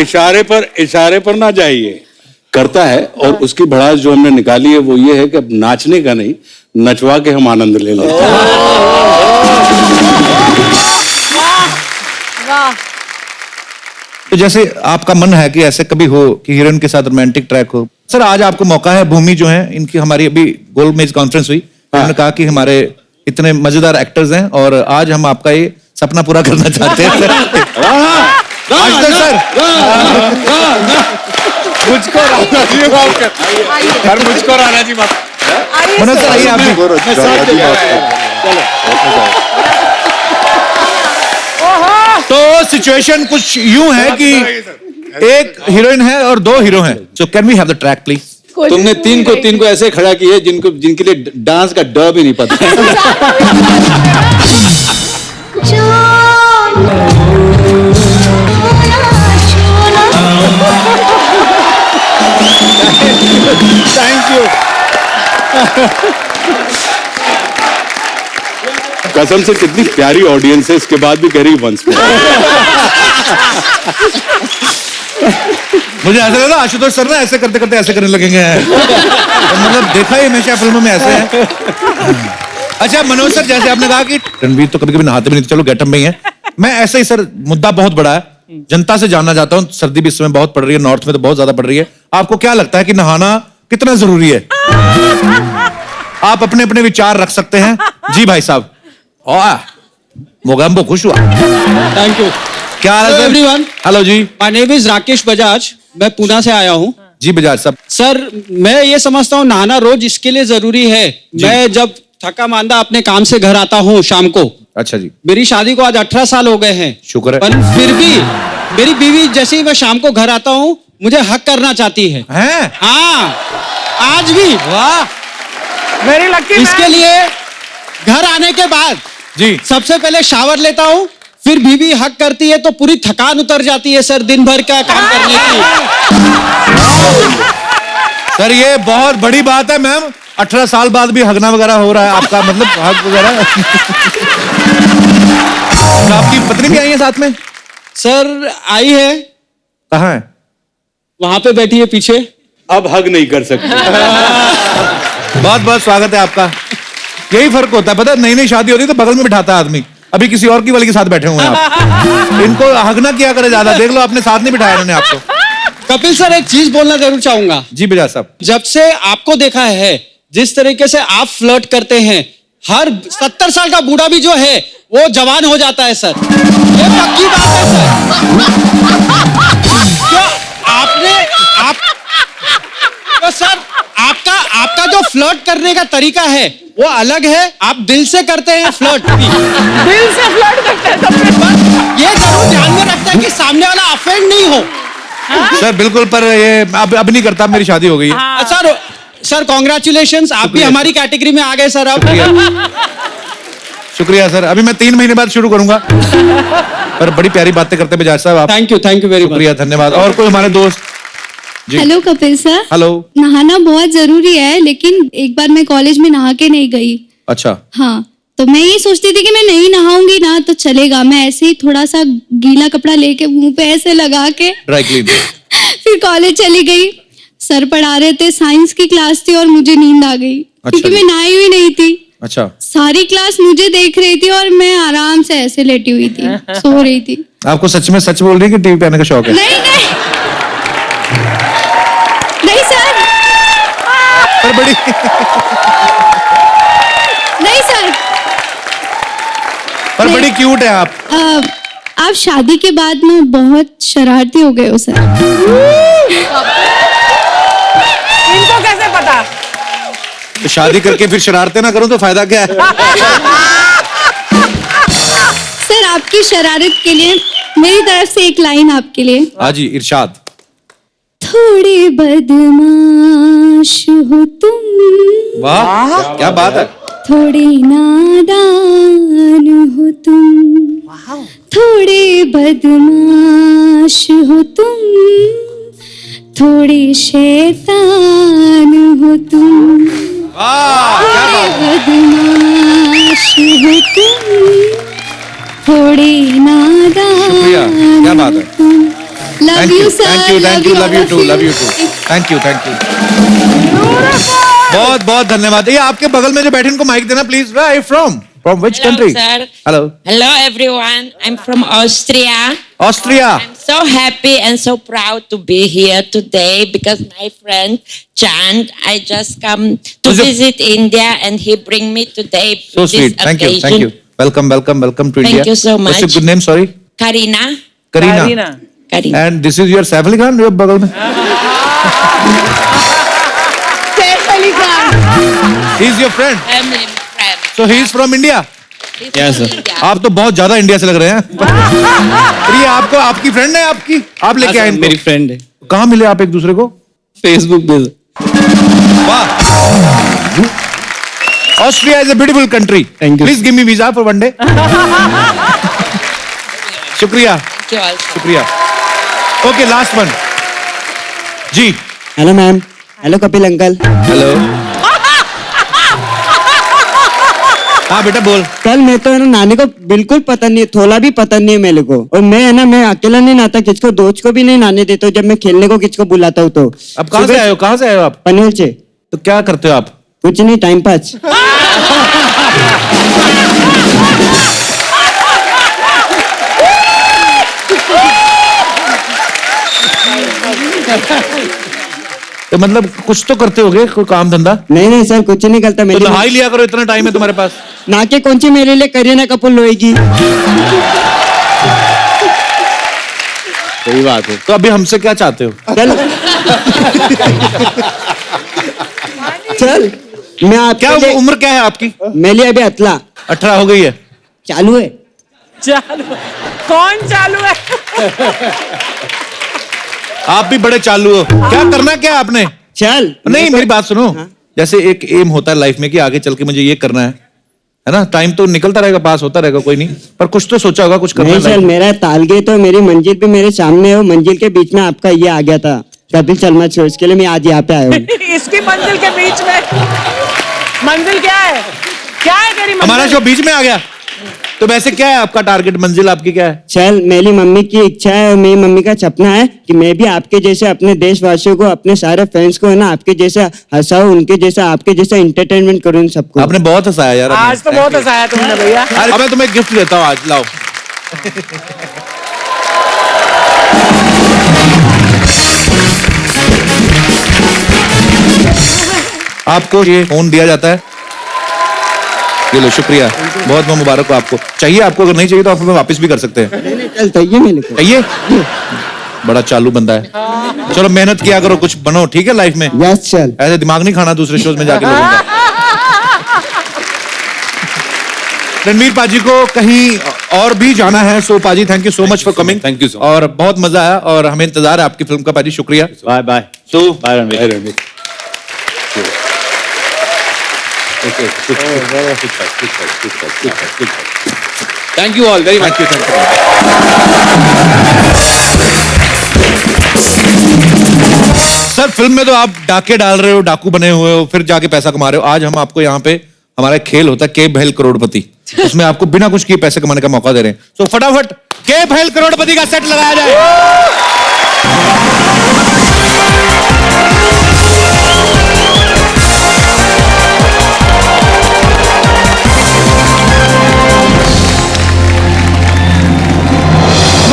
इशारे पर ना जाइए। करता है, और उसकी भड़ास जो हमने निकाली है वो ये है कि अब नाचने का नहीं, नचवा के हम आनंद ले लेते हैं। तो जैसे आपका मन है कि ऐसे कभी हो कि हीरोइन के साथ रोमांटिक ट्रैक हो। सर, आज आपको मौका है। भूमि जो है, इनकी हमारी अभी गोल मेज कॉन्फ्रेंस हुई, उन्होंने कहा कि हमारे इतने मजेदार एक्टर्स हैं और आज हम आपका ये सपना पूरा करना चाहते हैं। सर, मुझको राणा जी माफ कर, मुझको राणा जी माफ। मनोज सर, आइए आप भी। तो सिचुएशन कुछ यूं है कि एक हीरोइन है और 2 हीरो हैं। So can we have the track please? तुमने 3 को ऐसे खड़ा किया जिनके लिए डांस का ड भी नहीं पता। Thank you. कसम से कितनी प्यारी ऑडियंस है, इसके बाद भी कह रही वंस मोर। मुझे ऐसा लगा आशुतोष सर ना ऐसे करते करते ऐसे करने लगेंगे। मतलब देखा ही हमेशा फिल्मों में ऐसे है। अच्छा मनोज सर, जैसे आपने कहा कि रणवीर तो कभी कभी नहाते भी नहीं, चलो गेटअप में ही है। मैं ऐसे ही सर, मुद्दा बहुत बड़ा है, जनता से जानना चाहता हूँ। सर्दी भी इस समय बहुत पड़ रही है, नॉर्थ में तो बहुत ज्यादा पड़ रही है। आपको क्या लगता है कि नहाना कितना जरूरी है? आप अपने अपने विचार रख सकते हैं। जी भाई साहब। मोगम्बो खुश हुआ। Thank you. क्या हाल है everyone? Hello ji. My name is Rakesh Bajaj, मैं पुणे से आया हूँ। जी बजाज साहब। सर, मैं ये समझता हूँ नहाना रोज इसके लिए जरूरी है। मैं जब थका मांदा अपने काम से घर आता हूँ शाम को। अच्छा जी। मेरी शादी को आज 18 साल हो गए हैं। शुक्र है। पर फिर भी मेरी बीवी जैसे ही मैं शाम को घर आता हूँ मुझे हक करना चाहती है। हैं? हाँ, आज भी। वाह, वेरी लकी। इसके लिए घर आने के बाद जी सबसे पहले शावर लेता हूँ, फिर बीवी हक करती है तो पूरी थकान उतर जाती है सर, दिन भर का काम करने की। सर ये बहुत बड़ी बात है मैम। 18 साल बाद भी हगना वगैरह हो रहा है आपका, मतलब हक वगैरह। तो आपकी पत्नी भी आई है साथ में? सर आई है। कहाँ है? वहां पे बैठी है पीछे। अब हग नहीं कर सकते। बहुत बहुत स्वागत है आपका। यही फर्क होता है, पता है, नई नई शादी होती है तो बगल में बिठाता है आदमी। अभी किसी और की वाली के साथ बैठे हुए हैं आप। इनको हगना किया करे ज्यादा। देख लो, अपने साथ नहीं बिठाया उन्होंने आपको। कपिल सर, एक चीज बोलना जरूर चाहूंगा। जी बजाज साहब। जब से आपको देखा है, जिस तरीके से आप फ्लर्ट करते हैं, हर 70 साल का बूढ़ा भी जो है वो जवान हो जाता है सर। ये पक्की बात है सर। तो सर आपका जो फ्लर्ट करने का तरीका है वो अलग है। आप दिल से करते हैं फ्लर्ट। दिल से फ्लर्ट करते हैं। ये जरूर ध्यान में रखते हैं कि सामने वाला अफेंड नहीं हो। सर बिल्कुल, पर ये अब नहीं करता, मेरी शादी हो गई है। सर कॉन्ग्रेचुलेशंस, आप भी हमारी कैटेगरी में आ गए सर। अब शुक्रिया सर। अभी मैं 3 महीने बाद शुरू करूंगा। पर बड़ी प्यारी बातें करते बजाज साहब आप। Thank you very much. शुक्रिया, धन्यवाद। और कोई हमारे दोस्त? Hello Kapil sir. हेलो। नहाना बहुत जरूरी है, लेकिन एक बार मैं कॉलेज में नहा के नहीं गई। अच्छा। हाँ, तो मैं ये सोचती थी कि मैं नहीं नहाऊंगी ना तो चलेगा। मैं ऐसे ही थोड़ा सा गीला कपड़ा लेके मुंह पे ऐसे लगा के ड्राई क्लीन। फिर कॉलेज चली गई। सर पढ़ा रहे थे, साइंस की क्लास थी और मुझे नींद आ गई। क्योंकि मैं नहाई हुई नहीं थी। अच्छा। सारी क्लास मुझे देख रही थी और मैं आराम से ऐसे लेटी हुई थी, सो रही थी। आपको सच में सच बोल रही है कि टीवी पे आने का शौक है? नहीं सर। पर बड़ी नहीं सर। पर बड़ी क्यूट है आप। आप शादी के बाद ना बहुत शरारती हो गए हो सर। इनको कैसे पता? तो शादी करके फिर शरारतें ना करूं तो फायदा क्या है? सर आपकी शरारत के लिए मेरी तरफ से एक लाइन आपके लिए। हाँ जी, इरशाद। थोड़े बदमाश हो तुम, वाह क्या बात है। थोड़े नादान हो तुम, थोड़े बदमाश हो तुम, थोड़े शैतान हो तुम, थोड़े बदमाश हो तुम, थोड़े नादान। शुक्रिया, क्या बात है। तुम। Love thank you you, sir. Thank you, thank you, love you too, love you too. Thank you, thank you. बहुत बहुत धन्यवाद। ये आपके बगल में जो बैठे इनको माइक देना please. Where are you from? From which country? Hello. Hello everyone, I'm from Austria. Austria. I'm so happy and so proud to be here today because my friend Chand, I just come to visit India and he bring me today. So this sweet. Thank you, thank you. Welcome, welcome, welcome to Thank India. you so much. What's your good name? Sorry. Karina. Karina. Karina. And this is your Saif Ali Khan, your बगल में? Saif Ali Khan. He is your friend. Family friend. So he is from India. He's Yes, from sir. India. आप तो बहुत ज्यादा India से लग रहे हैं। तो ये आपको आपकी फ्रेंड है आपकी? आप लेके आए इनको? मेरी फ्रेंड है, कहाँ मिले आप एक दूसरे को? फेसबुक पे। वाह। Austria is a beautiful country. Thank you. Please give me visa for one day. शुक्रिया, Thank you also. शुक्रिया। Okay, last one. जी। Hello ma'am. Hello Kapil uncle. Hello. हाँ बेटा बोल। कल मैं तो है ना नानी को बिल्कुल पसंद नहीं, थोड़ा भी पसंद नहीं है मेरे को। और मैं है ना, मैं अकेला नहीं नहाता, किसको दोस्त को भी नहीं नहाने देता हूँ। जब मैं खेलने को किसको बुलाता हूँ तो। अब कहाँ से आए हो? कहाँ से आए हो आप? पनवेल से। तो क्या करते हो आप? कुछ नहीं, टाइम पास। तो मतलब कुछ तो करते होगे, कोई काम धंधा? नहीं नहीं सर, कुछ नहीं करता। तो मेरी नहा ही लिया करो, इतना टाइम है तुम्हारे पास। ना के कौन सी मेरे लिए करीना कपूर लोएगी। सही बात है। तो अभी हमसे क्या चाहते हो? चल चल, मैं आपके क्या लिए, उम्र क्या है आपकी? मेरी अभी 18 हो गई है। चालू है। चालू कौन चालू है? आप भी बड़े चालू हो। क्या करना क्या है आपने? चल नहीं मेरी बात सुनो। जैसे एक एम होता है लाइफ में कि आगे चल के मुझे ये करना है ना? टाइम तो निकलता रहेगा, पास होता रहेगा, कोई नहीं, पर कुछ तो सोचा होगा, कुछ करना नहीं है सर, life में। मेरा तालगे तो मेरी मंजिल भी मेरे सामने है। मंजिल के बीच में आपका ये आ गया था कपिल शर्मा शो, इसके लिए मैं आज यहाँ पे आया हूँ। इसकी मंजिल के बीच में मंजिल क्या है? क्या है तेरी मंजिल? हमारा शो बीच में आ गया। तो वैसे क्या है आपका टारगेट, मंजिल आपकी क्या है? चल, मेरी मम्मी की इच्छा है और मेरी मम्मी का सपना है कि मैं भी आपके जैसे अपने देशवासियों को, अपने सारे फैंस को है ना, आपके जैसा हंसाऊं, उनके जैसा, आपके जैसा एंटरटेनमेंट करूं सबको। आपने बहुत हंसाया यार। आज तो बहुत हंसाया तुमने भैया। अब मैं तुम्हें गिफ्ट देता हूँ आज, लाओ। आपको ये फोन दिया जाता है, ये लो, शुक्रिया, बहुत बहुत मुबारक हो आपको। चाहिए आपको? अगर नहीं चाहिए तो आप हमें वापस भी कर सकते हैं। नहीं, चल चाहिए मेरे को। चाहिए? बड़ा चालू बंदा है। चलो मेहनत किया करो, कुछ बनो, ठीक है लाइफ में। यस चल। ऐसे दिमाग नहीं खाना दूसरे शोज में जाके लोगों का। रणवीर पाजी को कहीं और भी जाना है, सो पाजी thank you so much for coming. Thank you so और बहुत मजा आया और हमें इंतजार है आपकी फिल्म का पाजी। शुक्रिया। Bye bye. So bye Ranveer. Thank you all very much. Sir film में तो आप डाके डाल रहे हो, डाकू बने हुए हो, फिर जाके पैसा कमा रहे हो। आज हम आपको यहाँ पे, हमारा एक खेल होता है के भैल करोड़पति, उसमें आपको बिना कुछ किए पैसे कमाने का मौका दे रहे हैं। सो फटाफट के भैल करोड़पति का सेट लगाया जाए।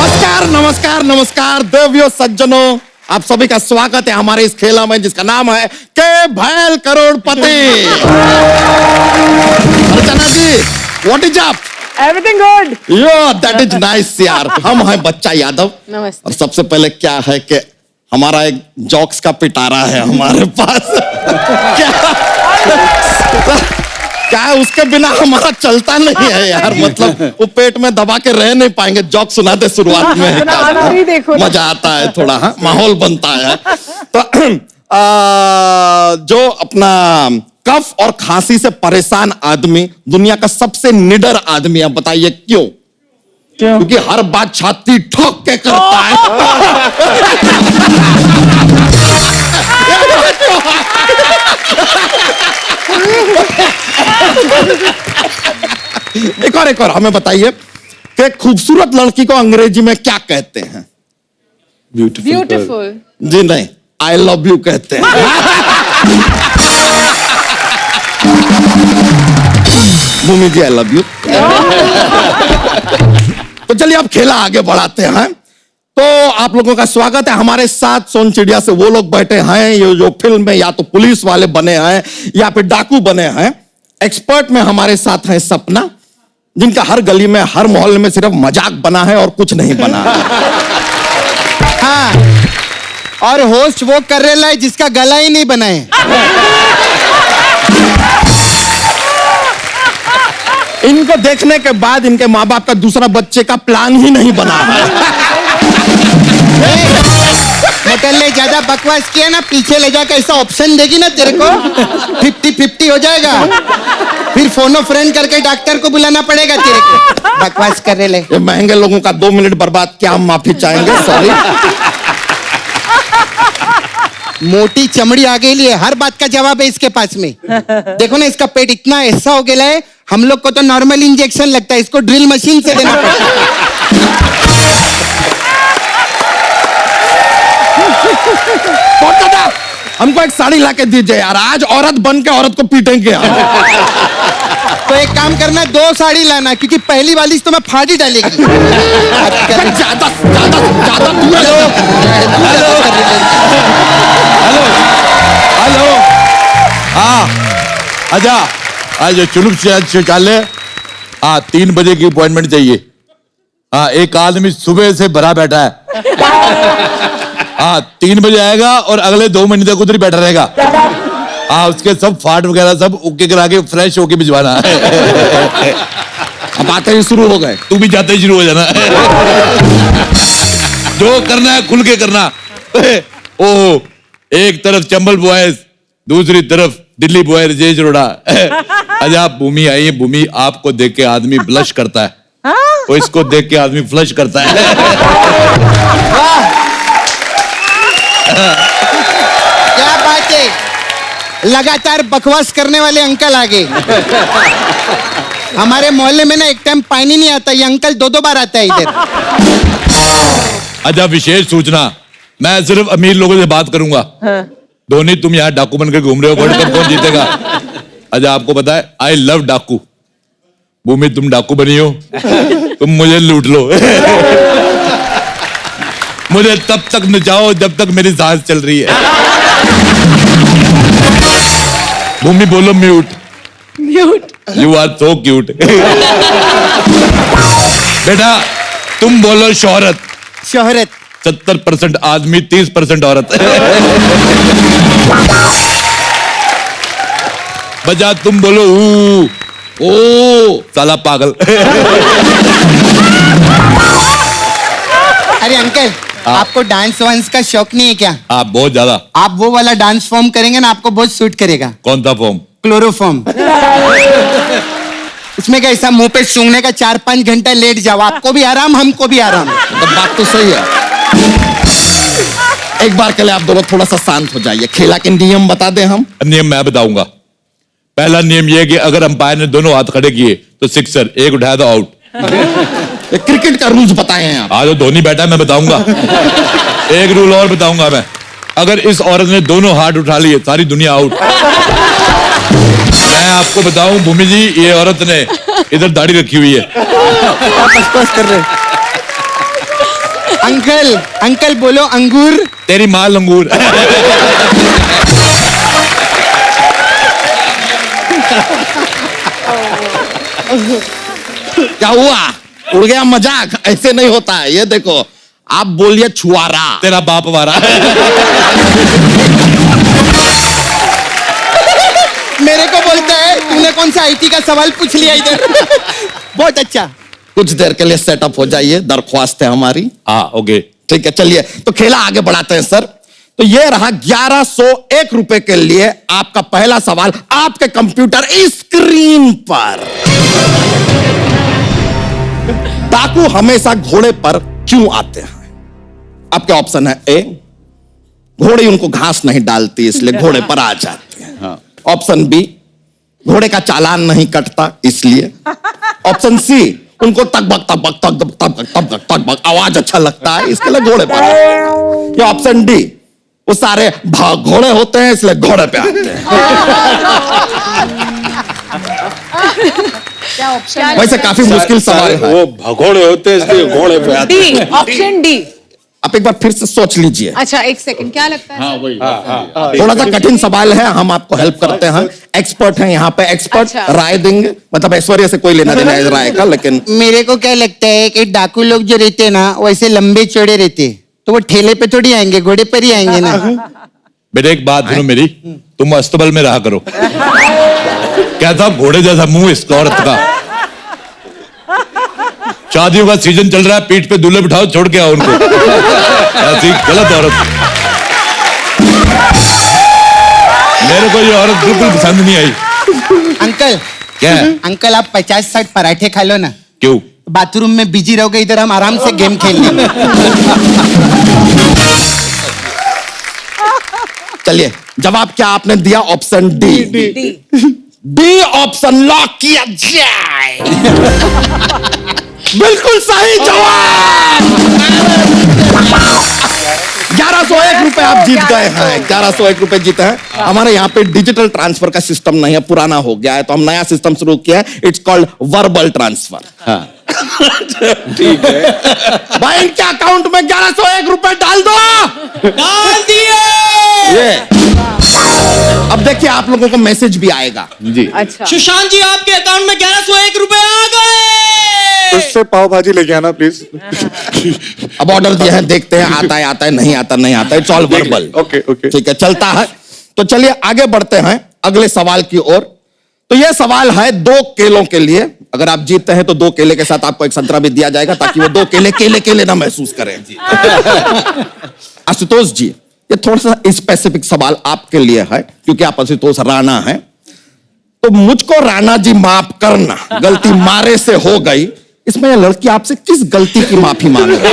नमस्कार नमस्कार नमस्कार देवियों सज्जनों, आप सभी का स्वागत है हमारे इस खेला में जिसका नाम है के भैल करोड़पति। Archana ji, what is up? Everything good. Yo that is nice यार। हम हैं बच्चा यादव। नमस्ते। और सबसे पहले क्या है कि हमारा एक जॉक्स का पिटारा है हमारे पास। क्या क्या है, उसके बिना हमारा चलता नहीं है यार। मतलब वो पेट में दबा के रह नहीं पाएंगे। जोक सुनाते शुरुआत में, देखो ना। मजा आता है थोड़ा, हाँ, माहौल बनता है। तो जो अपना कफ और खांसी से परेशान आदमी दुनिया का सबसे निडर आदमी है, बताइए क्यों? क्योंकि हर बात छाती ठोक के करता है। एक और हमें बताइए कि खूबसूरत लड़की को अंग्रेजी में क्या कहते हैं? ब्यूटीफुल। जी नहीं, आई लव यू कहते हैं। भूमि जी आई लव यू। तो चलिए अब खेला आगे बढ़ाते हैं। तो आप लोगों का स्वागत है। हमारे साथ सोन चिड़िया से वो लोग बैठे हैं ये जो फिल्म में या तो पुलिस वाले बने हैं या फिर डाकू बने हैं। एक्सपर्ट में हमारे साथ हैं सपना, जिनका हर गली में हर मोहल्ले में सिर्फ मजाक बना है और कुछ नहीं बना है। हाँ, और होस्ट वो कर रहा है जिसका गला ही नहीं बना है। इनको देखने के बाद इनके माँ बाप का दूसरा बच्चे का प्लान ही नहीं बना है। मतलब ले ज्यादा बकवास किया ना, पीछे ले जाकर ऐसा ऑप्शन देगी ना तेरे को 50-50 हो जाएगा। फिर फोनो फ्रेंड करके डॉक्टर को बुलाना पड़ेगा तेरे को। बकवास कर रहे ले। ये महंगे लोगों का 2 मिनट बर्बाद, क्या हम माफी चाहेंगे? सॉरी। मोटी चमड़ी आ गई है, हर बात का जवाब है इसके पास में। देखो ना, इसका पेट इतना ऐसा हो गया है, हम लोग को तो नॉर्मल इंजेक्शन लगता है, इसको ड्रिल मशीन से देना पड़ता है। हमको एक साड़ी लाके दीजिए यार, आज औरत बन के औरत को पीटेंगे हम। तो एक काम करना, 2 साड़ी लाना, क्योंकि पहली वाली तो मैं फाड़ी डालेगी। ज्यादा ज्यादा ज्यादा। हेलो, हाँ, आजा, आज चुलुप शौचालय। हाँ, 3 बजे की अपॉइंटमेंट चाहिए। हाँ, एक आदमी सुबह से भरा बैठा है। हाँ, 3 बजे आएगा और अगले 2 महीने तक उधर ही बैठा रहेगा। हाँ, उसके सब फाट वगैरह सब ओके करा के फ्रेश होके भिजवाना है। अब आते ही शुरू हो गए, तू भी जाते ही शुरू हो जाना। जो करना है खुल के करना। ओह, एक तरफ चंबल बॉयज, दूसरी तरफ दिल्ली बॉय राजेश रोड़ा। अच्छा, भूमि आई है। भूमि, आपको देख के आदमी ब्लश करता है, और इसको देख के आदमी फ्लश करता है। क्या बात है, लगातार बकवास करने वाले अंकल आ गए। हमारे मोहल्ले में ना एक टाइम पानी नहीं आता, ये अंकल 2-2 बार आता है इधर। अच्छा, विशेष सूचना, मैं सिर्फ अमीर लोगों से बात करूंगा। धोनी, तुम यहाँ डाकू बनकर घूम रहे हो, वर्ल्ड कप कौन जीतेगा? अच्छा, आपको पता है, आई लव डाकू। भूमि, तुम डाकू बनी हो, तुम मुझे लूट लो। मुझे तब तक नचाओ जब तक मेरी सांस चल रही है। भूमि, बोलो mute. Mute. You are so cute. बेटा, तुम बोलो शोहरत। शोहरत। 70% आदमी, 30% औरत। बजा, तुम बोलो ओ साला पागल। अरे अंकल, आपको डांस वांस का शौक नहीं है क्या? आप बहुत ज्यादा। आप वो वाला डांस फॉर्म करेंगे ना, आपको बहुत सूट करेगा। कौन सा फॉर्म? क्लोरोफॉर्म। उसमें क्या ऐसा मुंह पे सूंघने का 4-5 घंटा लेट जाओ, आपको भी आराम, हमको भी आराम। तो बात तो सही है। एक बार के लिए आप दोनों थोड़ा सा शांत हो जाइए। खेला के नियम बता दें हम। नियम मैं बताऊंगा। पहला नियम यह कि अगर अंपायर ने दोनों हाथ खड़े किए तो सिक्सर, एक उठाया तो आउट। क्रिकेट का रूल्स बताए हैं आप। आज धोनी बैठा है, मैं बताऊंगा। एक रूल और बताऊंगा मैं, अगर इस औरत ने दोनों हाथ उठा लिए, सारी दुनिया आउट। मैं आपको बताऊं भूमि जी, ये औरत ने इधर दाढ़ी रखी हुई है। बस कर रहे। अंकल, अंकल बोलो अंगूर। तेरी माँ लंगूर। क्या हुआ? उड़ गया मजाक? ऐसे नहीं होता है, ये देखो, आप बोलिए छुआरा। तेरा बाप वारा। मेरे को बोलता है, तूने तूने कौन सा आईटी का सवाल पूछ लिया इधर? बहुत अच्छा। कुछ देर के लिए सेटअप हो जाइए, दरख्वास्त है हमारी। हाँ ओके। ठीक है, चलिए तो खेला आगे बढ़ाते हैं सर। तो ये रहा 1101 रुपए के लिए आपका पहला सवाल आपके कंप्यूटर स्क्रीन पर। डाकू हमेशा घोड़े पर क्यों आते हैं? आपके ऑप्शन है ए, घोड़े उनको घास नहीं डालती इसलिए घोड़े पर आ जाते हैं। ऑप्शन बी, घोड़े का चालान नहीं कटता इसलिए। ऑप्शन सी, उनको तकबक तकबक तकबक तकबक तकबक तकबक आवाज अच्छा लगता है इसके लिए घोड़े पर आते हैं। या ऑप्शन डी, वो सारे घोड़े होते हैं इसलिए घोड़े पे आते हैं। क्या ऑप्शन? वैसे काफी मुश्किल सवाल है। वो भगोड़े होते हैं इसलिए घोड़े पे आते डी, ऑप्शन डी। आप एक बार फिर से सोच लीजिए। अच्छा एक सेकंड, क्या लगता है? थोड़ा सा कठिन सवाल है, हम आपको हेल्प करते हैं। एक्सपर्ट हैं यहाँ पे, एक्सपर्ट अच्छा। राय देंगे। मतलब ऐश्वर्या से कोई लेना देना है राय का, लेकिन मेरे को क्या लगता है कि डाकू लोग जो रहते हैं ना वैसे लंबे चौड़े रहते हैं, तो वो ठेले पे थोड़ी आएंगे, घोड़े पर ही आएंगे ना। बेटे एक बात सुनो मेरी, तुम अस्तबल में रहा करो। क्या था घोड़े जैसा मुंह इस औरत का। शादियों का सीजन चल रहा है, पीठ पे दूल्हे बिठाओ, छोड़ के आओ उनको। ऐसी गलत औरत। मेरे को ये औरत बिल्कुल पसंद नहीं आई। अंकल क्या? अंकल आप 50-60 पराठे खा लो ना। क्यों? बाथरूम में बिजी रहोगे, इधर हम आराम से गेम खेल लेंगे। चलिए जवाब क्या आपने दिया? Option D. D option lock किया जाए। बिल्कुल सही जवाब। 1101 रुपए आप जीत गए हैं। 1101 रुपए जीते हैं। हमारे यहाँ पे डिजिटल ट्रांसफर का सिस्टम नहीं है, पुराना हो गया है, तो हम नया सिस्टम शुरू किया है। It's called verbal transfer. ठीक है भाई इनके अकाउंट में 1101 रुपए डाल दो। डाल दिए। ये अब देखिए आप लोगों को मैसेज भी आएगा जी। अच्छा सुशांत जी आपके अकाउंट में 1101 रुपए आ गए। उससे पाव भाजी लेके आना प्लीज। अब ऑर्डर दिया है, देखते हैं आता है नहीं आता। It's all verbal. Okay okay ठीक है, चलता है। तो चलिए आगे बढ़ते हैं अगले सवाल की ओर। तो यह सवाल है 2 केलों के लिए। अगर आप जीतते हैं तो 2 केले के साथ आपको एक संतरा भी दिया जाएगा, ताकि वो 2 केले ना महसूस करें। आशुतोष जी, ये थोड़ा सा स्पेसिफिक सवाल आपके लिए है, क्योंकि आप आशुतोष राणा हैं। तो मुझको राणा जी माफ करना, गलती मारे से हो गई। इसमें यह लड़की आपसे किस गलती की माफी मांग रही है?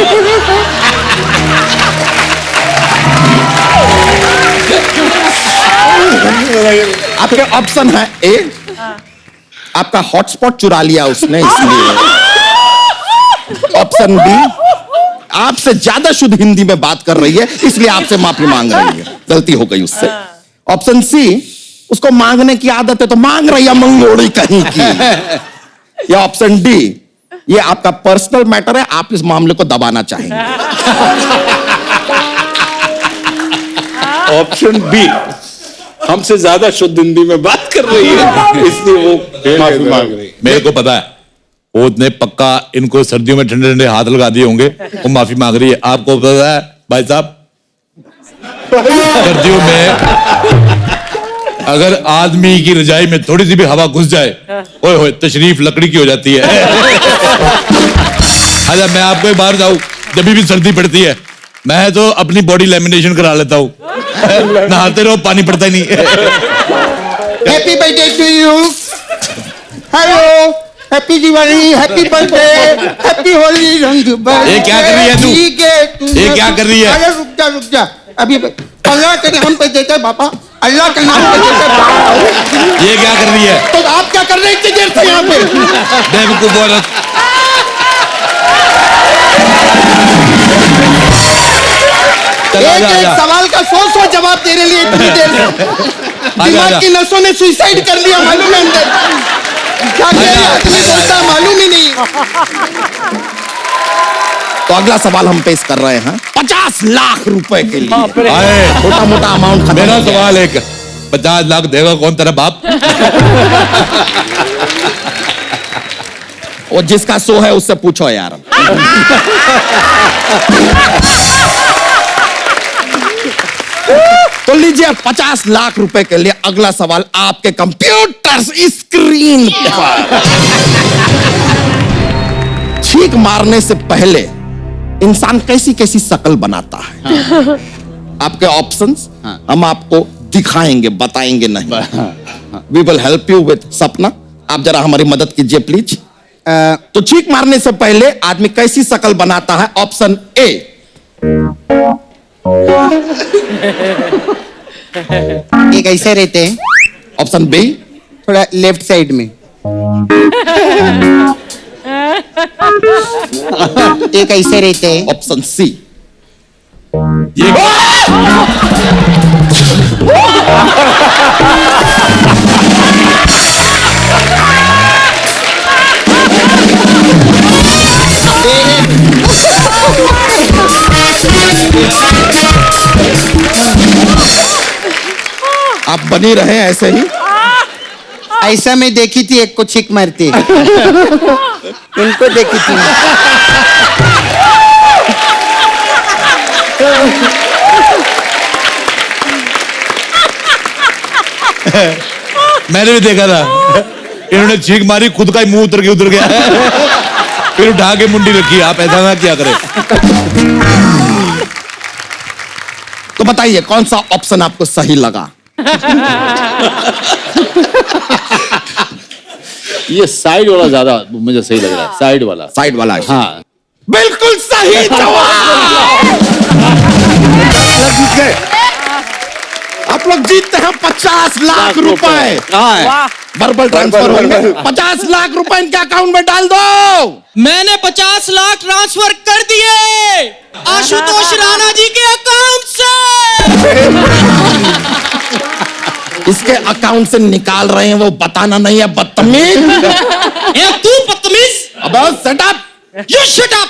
आपके ऑप्शन है ए, आपका हॉटस्पॉट चुरा लिया उसने इसलिए। ऑप्शन बी, आपसे ज्यादा शुद्ध हिंदी में बात कर रही है इसलिए आपसे माफी मांग रही है, गलती हो गई उससे। ऑप्शन सी, उसको मांगने की आदत है तो मांग रही है मंगोड़ी कहीं की। या ऑप्शन डी, ये आपका पर्सनल मैटर है, आप इस मामले को दबाना चाहेंगे। ऑप्शन बी, हमसे ज्यादा शुद्ध हिंदी में बात कर रही है इसलिए वो माफी मांग रही है। मेरे को पता है वो ने पक्का इनको सर्दियों में ठंडे ठंडे हाथ लगा दिए होंगे, वो माफी मांग रही है। आपको पता है भाई साहब, सर्दियों में अगर आदमी की रजाई में थोड़ी सी भी हवा घुस जाए, ओए होए तशरीफ लकड़ी की हो जाती है। अच्छा मैं आपको एक बार जाऊं, जब भी सर्दी पड़ती है मैं तो अपनी बॉडी लेमिनेशन करा लेता हूँ। नहाते रहो, पानी पड़ता ही नहीं। Happy birthday to you. Hello, happy Diwali, happy birthday, happy Holi, रंग बरसे। ये क्या कर रही है तू? ठीक है, तू ये क्या कर रही है? अरे रुक जा अभी अल्लाह के नाम पे देते बाबा, अल्लाह के नाम पे देते बाबा। ये क्या कर रही है? तो आप क्या कर रहे हैं इतनी देर से यहाँ पे? बेवकूफ औरत। एक सवाल का 100 जवाब तेरे लिए इतनी देर से। दिमाग की नसों ने सुसाइड कर लिया, मालूम है अंदर क्या आदमी बोलता मालूम ही नहीं। तो अगला सवाल हम पेश कर रहे हैं 50 लाख रुपए के लिए। आए, छोटा मोटा अमाउंट। मेरा सवाल है 50 लाख देगा कौन तेरा बाप? वो जिसका शो है उससे पूछो यार। तो लीजिए 50 लाख रुपए के लिए अगला सवाल आपके कंप्यूटर स्क्रीन पर। छींक मारने से पहले इंसान कैसी कैसी शक्ल बनाता है? आपके ऑप्शंस हम आपको दिखाएंगे, बताएंगे नहीं। We will help you with Sapna. आप जरा हमारी मदद कीजिए प्लीज। तो छींक मारने से पहले आदमी कैसी शक्ल बनाता है? ऑप्शन ए, एक ऐसे रहते हैं। ऑप्शन बी, थोड़ा लेफ्ट साइड में। एक ऐसे रहते हैं। ऑप्शन सी, आप बनी रहे ऐसे ही। ऐसा मैं देखी थी एक को छींक मारती। उनको देखी थी। मैंने भी देखा था, इन्होंने छींक मारी, खुद का ही मुंह उतर गया फिर उठा के मुंडी रखी। आप ऐसा ना क्या करें। तो बताइए कौन सा ऑप्शन आपको सही लगा? ये साइड वाला ज्यादा मुझे सही लग रहा है। साइड वाला। साइड वाला। हाँ, बिल्कुल सही जवाब। आप लोग जीतते हैं 50 लाख रुपए। कहाँ है? वर्बल ट्रांसफर होंगे। 50 लाख रुपए इनके अकाउंट में डाल दो। मैंने 50 लाख ट्रांसफर कर दिए आशुतोष राणा जी के अकाउंट से। इसके अकाउंट से निकाल रहे हैं वो बताना नहीं है, बदतमीज। ए, तू बदतमीज। अब shut up. You shut up.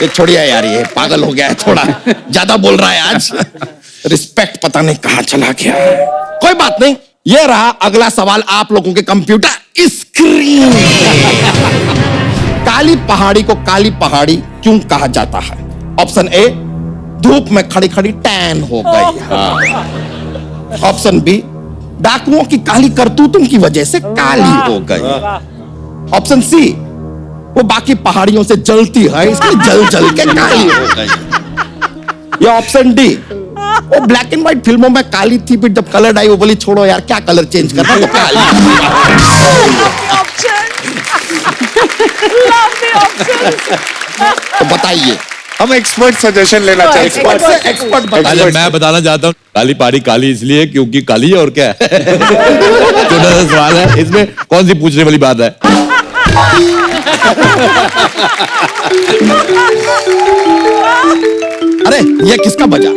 ये छोड़िए यार, ये पागल हो गया है, थोड़ा ज्यादा बोल रहा है आज। रिस्पेक्ट पता नहीं कहां चला गया। कोई बात नहीं, ये रहा अगला सवाल आप लोगों के कंप्यूटर स्क्रीन। काली पहाड़ी को काली पहाड़ी क्यों कहा जाता है? ऑप्शन ए, धूप में खड़ी खड़ी टैन हो गई। ऑप्शन बी, डाकुओं की काली करतूतों की वजह से काली हो गई। ऑप्शन सी, वो बाकी पहाड़ियों से जलती है इसलिए जल जल के काली हो गई। या ऑप्शन डी, वो ब्लैक एंड व्हाइट फिल्मों में काली थी, फिर जब कलर आई वो बोली छोड़ो यार क्या कलर चेंज करना, तो काली। तो बताइए, हम एक्सपर्ट सजेशन लेना चाहते हैं। एक्सपर्ट अरे बताइए। मैं बताना चाहता हूँ, काली पहाड़ी काली इसलिए क्योंकि काली है, और क्या है। छोटा सा सवाल है, इसमें कौन सी पूछने वाली बात है। अरे ये किसका बजा?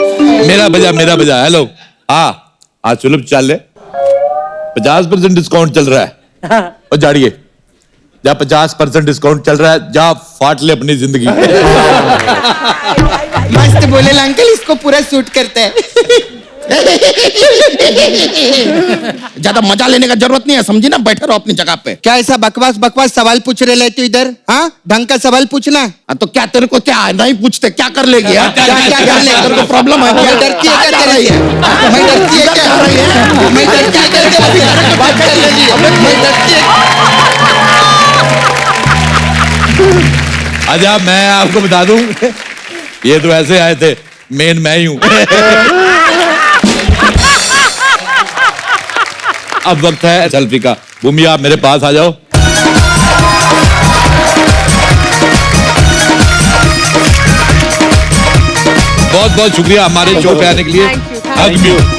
मेरा बजा। हेलो, हाँ आज सुलभ चाल ले 50% डिस्काउंट चल रहा है। और जाड़िए, जहाँ 50% डिस्काउंट चल रहा है, जा फाट ले अपनी जिंदगी। मस्त बोले अंकल, इसको पूरा सूट करता है। ज्यादा मजा लेने का जरूरत नहीं है, समझी ना, बैठे रहो अपनी जगह पे। क्या ऐसा बकवास सवाल पूछ रहे तू इधर? हाँ, ढंग का सवाल पूछना। तो क्या तेरे को क्या नहीं पूछते क्या कर लेगी? क्या कर ले? तेरे को प्रॉब्लम है क्या? डरती है क्या तेरे से? मैं डरती है क्या? मैं डरती है क्या? बात कर लीजिए। मैं डरती है। अच्छा मैं आपको बता दूं, ये तो ऐसे आए थे, मेन मैं ही हूं। अब वक्त है सेल्फी का। भूमि आप मेरे पास आ जाओ। बहुत बहुत शुक्रिया हमारे शो पे आने के लिए। Thank you. Hug you.